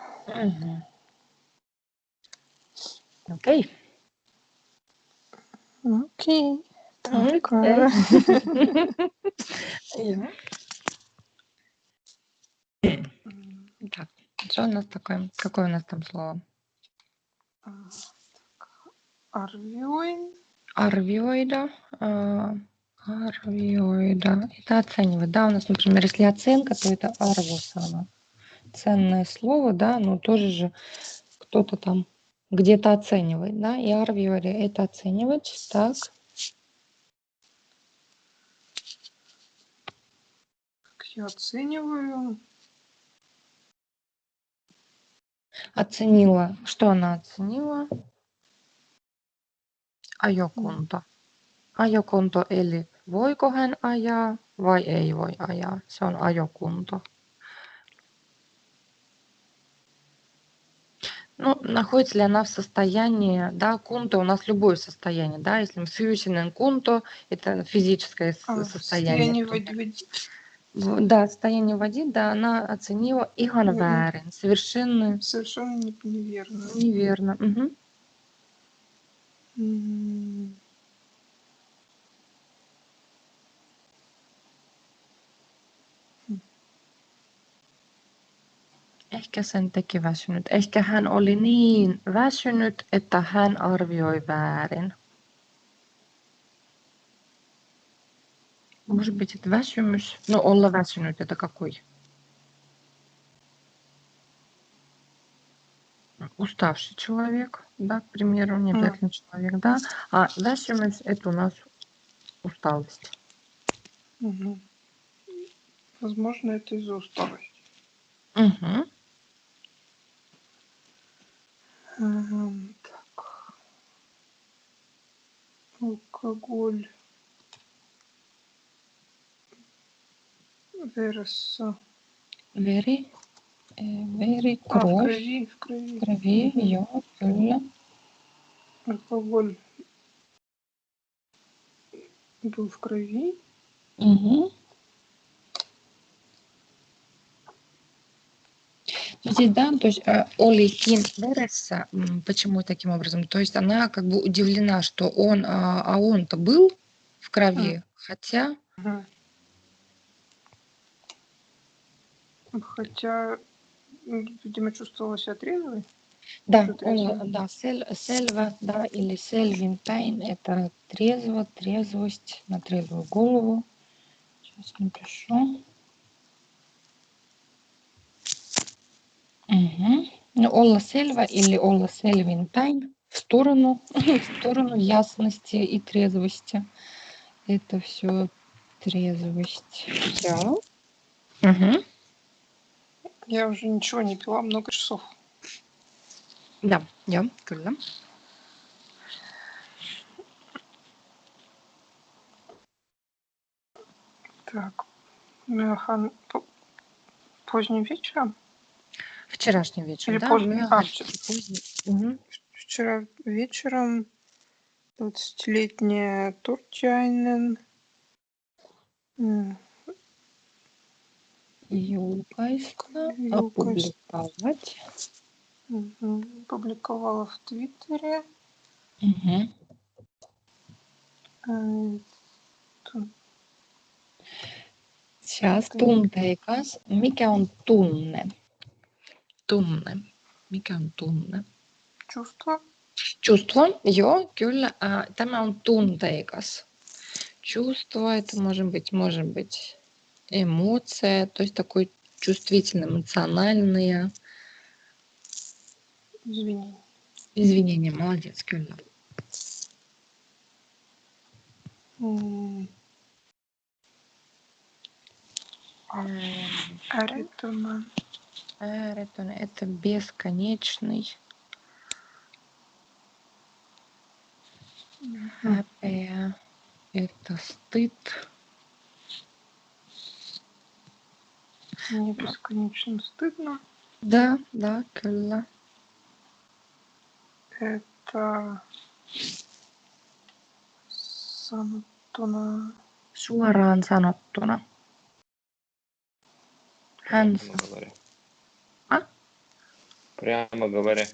Okei. Tackar. Joo. Так, что у нас такое? Какое у нас там слово? Arvioin. Arvioida. Арвиоида. Это оценивать. Да, у нас, например, если оценка, то это арвосана. Ценное слово, да, но тоже же кто-то там где-то оценивает, да, и арвиори это оценивать, так. Как я оцениваю? Оценила. Что она оценила? Ajokunto. Ajokunto eli voiko hän ajaa vai ei voi ajaa. Se on ajokunto. Ну, находится ли она в состоянии, да, кунто у нас любое состояние, да, если мы фьючинен кунто, это физическое состояние. Состояние водить. Да, состояние воды, да, она оценила ihan väärin, совершенно Совершенно неверно. неверно. Угу. Ehkä sen teki väsynyt. Ehkä hän oli niin väsynyt, että hän arvioi väärin. Может быть, это väsymys. No, olla väsynyt, это какой? Уставший человек, да, к примеру, не обязательно человек, да. А väsymys, это у нас усталость. Угу. Возможно, это из-за усталости. Угу. Так. Алкоголь. Вереса. Veri, В кровь, крови. В крови. крови, joo, kyllä. Алкоголь был в крови. Угу. Здесь, да, то есть Оликин Вереса, почему таким образом? То есть она как бы удивлена, что он, а он-то был в крови, хотя... Хотя, видимо, чувствовала себя трезвой. Да, он, да, сельва, да, или сельвин тайн, это трезво, трезвость, на трезвую голову. Сейчас напишу. Угу. Ну, Олла сельва или Олла сельвин тайн в сторону ясности и трезвости. Это все трезвость. Да. Угу. Я уже ничего не пила много часов. Да, kyllä. Так, Мюхан поздним вечером? Вчерашним вечером, или да? поздно? Поздний. Угу. Вчера вечером 20-летняя Туртяйнен Julkaista, опубликовать. Публиковала в Твиттере. Угу. Сейчас tunteikas. Mikä on tunne? Tunne. Mikä on tunne? Чувство. Чувство, joo, kyllä. Tämä on tunteikas. Чувство, это может быть эмоция, то есть такой чувствительный, эмоциональные. Извинения, молодец, kyllä. Ääretön, это бесконечный. Häpeä, это стыд. Мне бесконечно стыдно. Да, kyllä. Это sanottuna. Suoraan sanottuna. Hän Прямо говоря.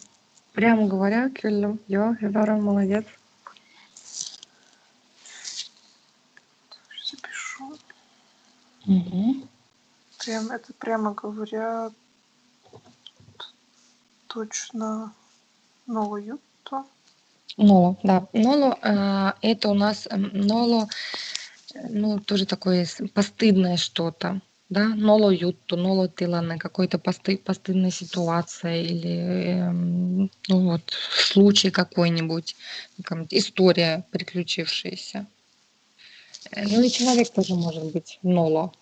Прямо говоря, kyllä. Joo, hyvä, молодец. Запишу. Угу. Прямо говоря, точно ноло juttu. Ноло, да. Ноло, это у нас ноло, Ну, тоже такое постыдное что-то, да, nolojuttu, nolotilanne, какой-то постыдная ситуация или, ну вот, случай какой-нибудь, история приключившаяся. Ну и человек тоже может быть ноло.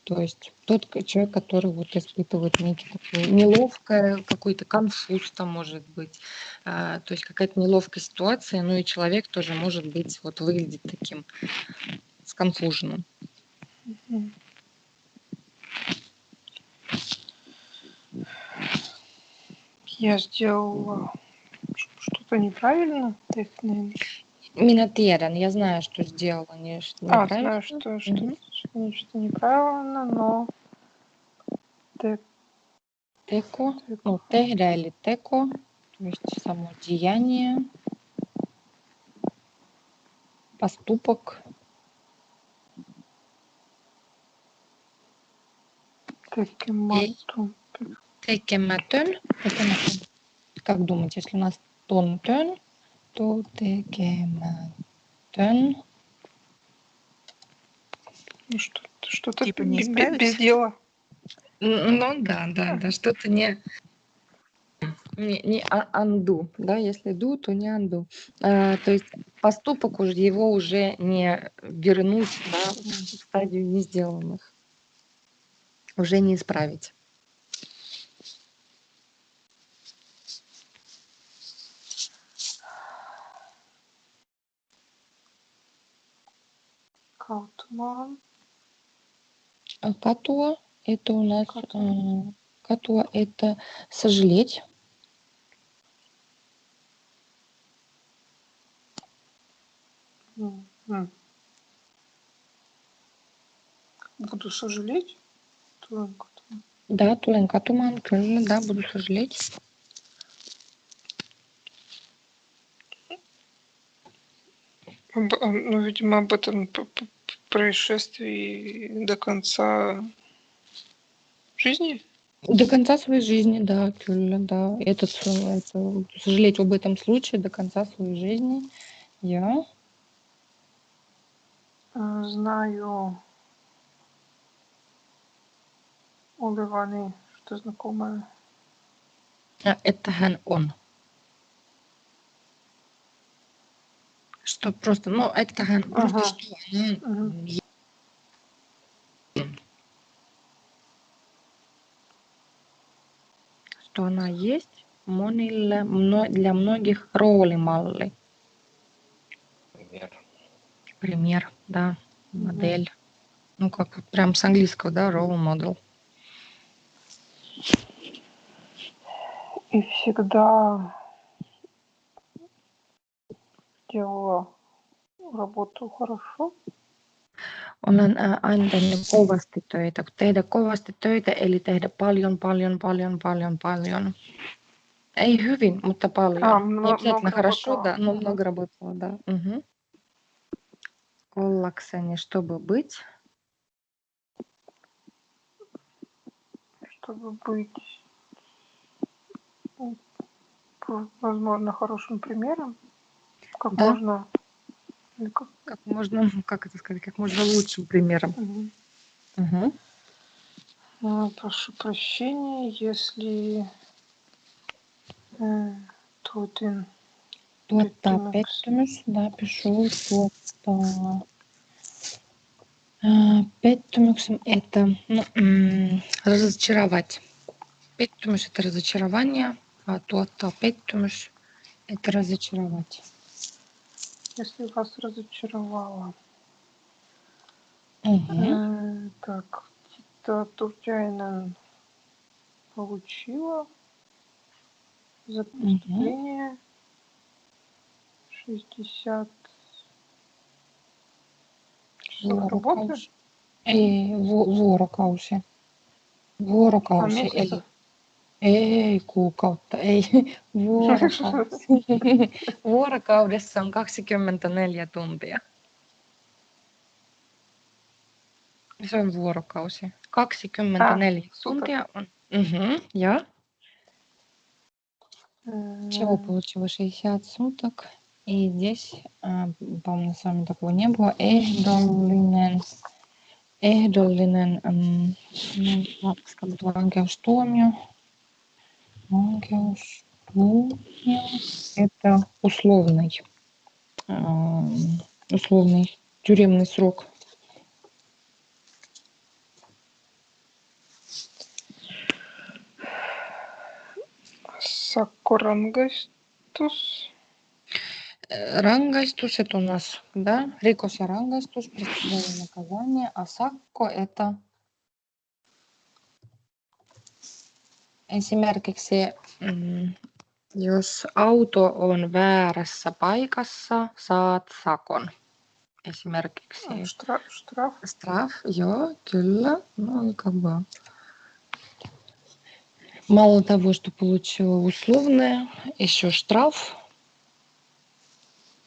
То есть тот человек, который вот испытывает некий такой неловкое, какой-то конфуз там может быть, то есть какая-то неловкая ситуация, ну и человек тоже может быть, вот выглядит таким сконфуженным. Я сделала что-то неправильно. Minä tiedän, я знаю, что сделала неправильно. Знаю, что нечто неправильно, но Teko, ну, tehdä или teko, то есть само деяние, поступок. Tekemätön. Как думаете, если у нас тон-тön, то tekemätön. Ну, что-то Типа не без исправиться? дела. Ну да, что-то не undo, да, если do, то не undo. То есть поступок уже его уже не вернуть, да, в стадию не сделанных, уже не исправить. Kautuma. Катуа это у нас катуа это сожалеть. Буду сожалеть. Да, tulen katumaan, kyllä, да, буду сожалеть. Ну, видимо, об этом происшествии до конца жизни? До конца своей жизни, да, kyllä, да. Это сожалеть об этом случае до конца своей жизни. Я знаю olevani, что знакомая. Это hän on. Что просто, ну, это hän, просто что что она есть monille, для многих ролималли. Пример, да, модель. Ну, как прям с английского, да, role model. И всегда делала работу хорошо. Olen aina tehnyt kovasti töitä. Tehdä kovasti töitä, eli tehdä paljon. Ei hyvin, mutta paljon. Не обязательно хорошо, да, но много работала, да. Угу. Ollakseni, чтобы быть. Чтобы быть, возможно, хорошим примером. Как Да. можно... Как можно, как это сказать, как можно лучшим примером. Угу. Прошу прощения, если tuotin pettymys, да, пишу pettymyksen, это разочаровать. Pettymys это разочарование, а tuottaa pettymys это разочаровать. Если вас разочаровала. Так, Тита Турчайнен получила за преступление 60 часов работы. Vuorokausi. Eli ei kuukautta, ei vuorokausi. Vuorokaudessa on 24 tuntia. Se on vuorokausi. 24 tuntia on. Ja. Всего получила 60 суток. И здесь, по-моему, на самом такого не было. Ehdollinen, no, vankeustuomio. Vankeustuomio – это условный тюремный срок. Sakkorangaistus. Rangaistus – это у нас, да, рикос ja rangaistus, преступление, наказание, а sakko – это esimerkiksi, jos auto on väärässä paikassa, saat sakon. Esimerkiksi Штраф. Straf, joo, kyllä. Ну, как бы. Мало того, что получила условное, еще штраф.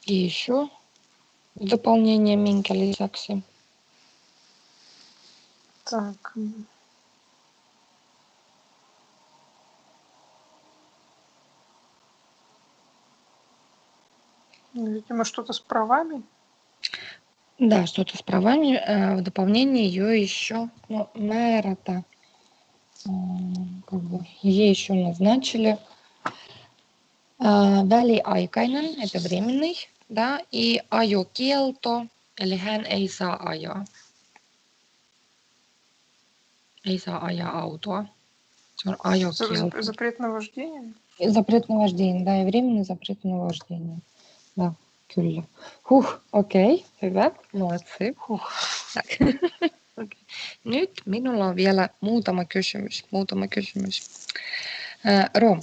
И еще в дополнение minkä lisäksi. Так. Видимо, что-то с правами. Да, что-то с правами. В дополнение ее еще, ну, мäärätä, как бы, ей еще назначили väliaikainen, это временный, да, и ajokielto, eli hän ei saa ajaa. Ei saa ajaa autoa. Se on ajokielto. Запрет на вождение? Запрет на вождение, да, и временный запрет на вождение. Да, kyllä. Okei, hyvä, moletsi. Okay. Nyt minulla on vielä muutama kysymys. Rom,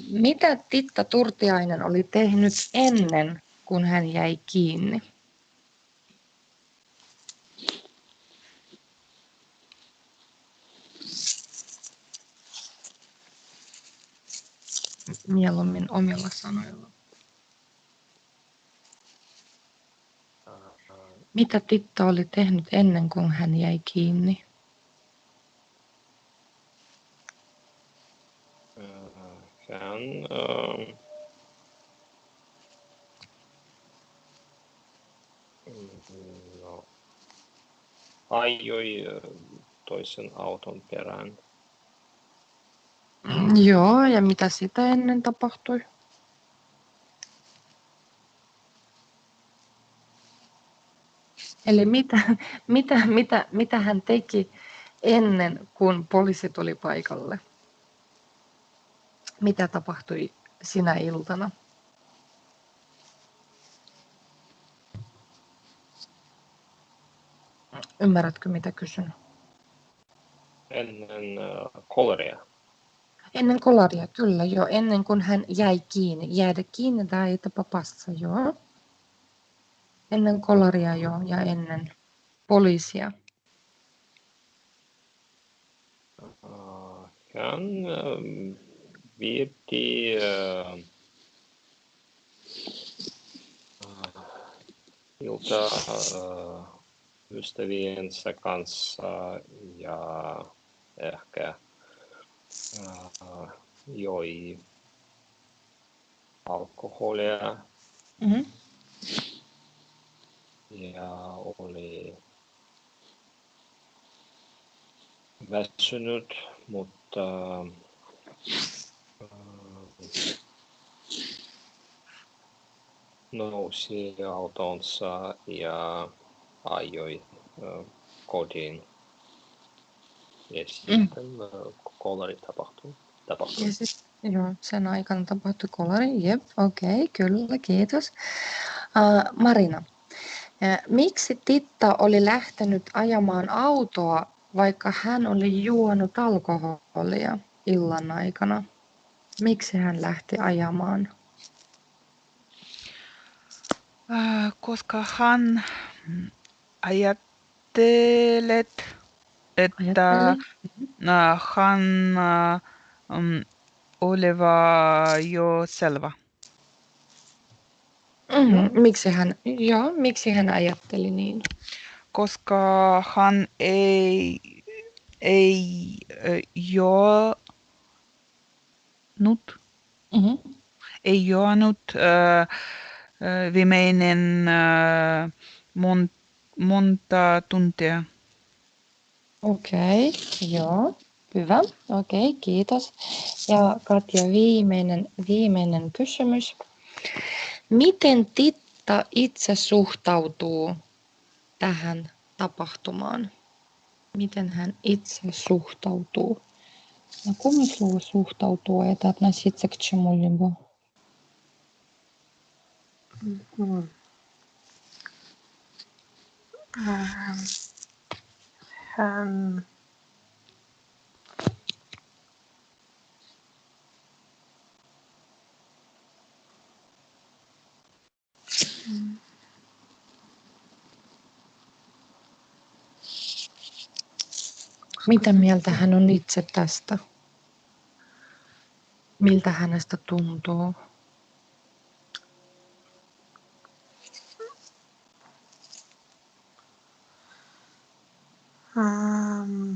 mitä Titta Turtiainen oli tehnyt ennen kuin hän jäi kiinni? Mieluummin omilla sanoilla. Mitä Titta oli tehnyt ennen kuin hän jäi kiinni? Hän ajoi toisen auton perään. Joo, ja mitä sitä ennen tapahtui? Eli mitä hän teki ennen kuin poliisi tuli paikalle? Mitä tapahtui sinä iltana? Ymmärrätkö, mitä kysyn? Ennen kolaria. Ennen kolaria, kyllä jo. Ennen kuin hän jäi kiinni. Jäädä kiinni tai ei papassa, joo. Ennen kolaria jo ja ennen poliisia. Hän vietti iltaa ystäviensä kanssa ja ehkä joi alkoholia ja oli väsynyt, mutta nousi autonsa ja ajoi kotiin. Ja sitten kolari tapahtui. Ja sitten, joo, sen aikana tapahtui kolari. Jep, okei, kyllä, kiitos. Marina, miksi Titta oli lähtenyt ajamaan autoa, vaikka hän oli juonut alkoholia illan aikana? Miksi hän lähti ajamaan? Koska hän ajattelet, että hän oleva jo selvä. Miksi hän ajatteli niin? Koska hän ei juonut. ei juonut viimeinen monta tuntia. Okei, joo, hyvä. Okei, kiitos. Ja Katja, viimeinen kysymys. Miten Titta itse suhtautuu tähän tapahtumaan? Miten hän itse suhtautuu? На каком слово suhtautuu? Это относиться к чему-либо? Мгм. Hän Mitä mieltä hän on itse tästä? Miltä hänestä tuntuu?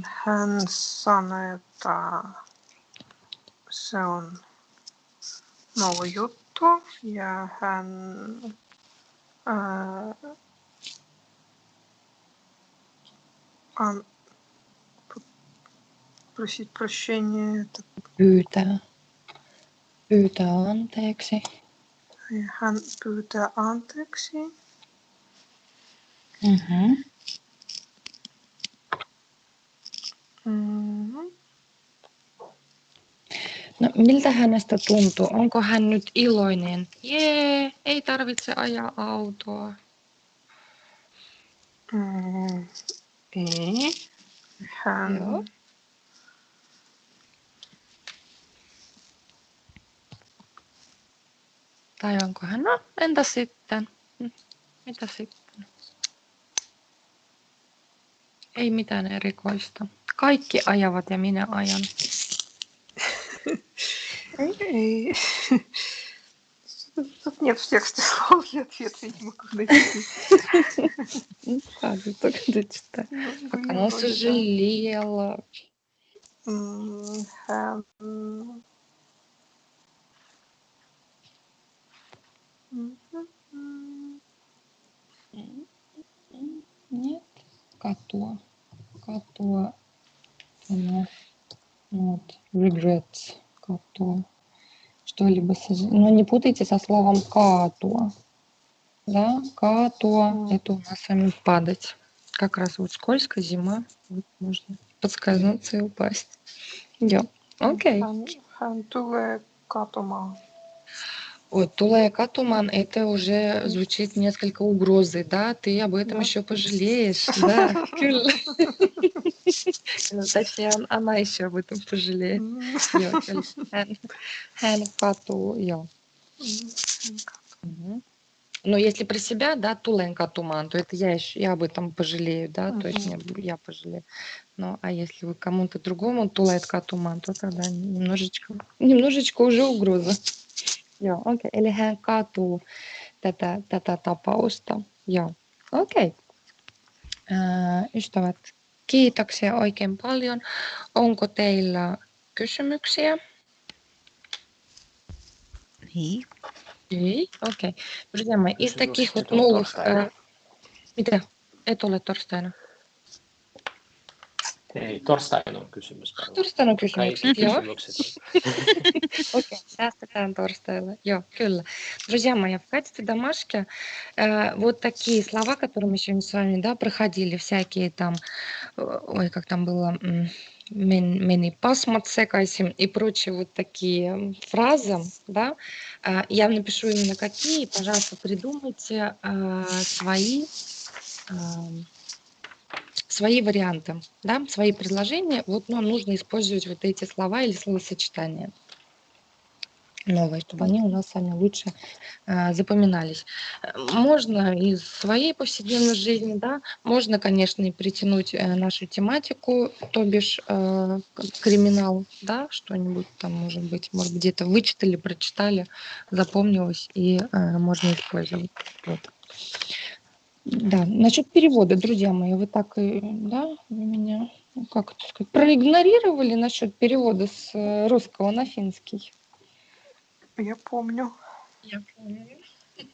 hän sanoi, että se on nova juttu ja hän просить прощения. Pyytää anteeksi. Hän pyytää anteeksi. Mm-hmm. No, miltä hänestä tuntuu? Onko hän nyt iloinen? Jee, ei tarvitse ajaa autoa. Ei. Hän Joo. Tai onko hän? No, entä sitten? Mitä sitten? Ei mitään erikoista. Kaikki ajavat ja minä ajan. Ei. Тут нет в тексте слов для ответа, я не могу найти. Кажется, когда читаю. Как она сожалела. Hän Нет, катуа. Вот, regrets. Катуа. Что-либо сожаление. Но не путайте со словом катуа. Да, катуа. Это у нас с вами падать. Как раз вот скользко, зима. Вот можно подскользнуться и упасть. Йо. Окей. hän tulee katumaan. Ой, tulee катуман, это уже звучит несколько угрозой, да? Ты об этом Да. еще пожалеешь, да? Kyllä. Ну, точнее, она еще об этом пожалеет. Joo, kyllä. Hän katuu, joo. Мгм. Но если про себя, да, tulen katumaan, то это я об этом пожалею, да, то есть я пожалею. Ну, а если вы кому-то другому tulet katumaan, то тогда немножечко уже угроза. Joo, okei. Eli hän katuu tätä tapausta. Joo, okei. Ystävät, kiitoksia oikein paljon. Onko teillä kysymyksiä? Ei. Ei, okei. Друзья мои, из таких вот Just nyt on новых... torstaina. Mitä? Et ole torstaina. Ei, torstaina on kysymyspäivä. Torstaina on Kaikki kysymykset, joo. kysymykset. Окей, сäästetään torstaina. Joo, kyllä. Друзья мои, в качестве домашки вот такие слова, которые мы сегодня с вами, да, проходили, всякие там, ой, как там было, meni pasmat sekaisin и прочие вот такие фразы, да, я напишу именно какие, пожалуйста, придумайте свои варианты, да, свои предложения. Вот нам нужно использовать вот эти слова или словосочетания новые, чтобы они у нас с вами лучше запоминались. Можно из своей повседневной жизни, да, можно, конечно, и притянуть нашу тематику, то бишь криминал, да, что-нибудь там, может быть, где-то вычитали, прочитали, запомнилось и можно использовать. Вот. Да, насчет перевода, друзья мои, вы так, да, вы меня, как это сказать, проигнорировали насчет перевода с русского на финский. Я помню. Я помню.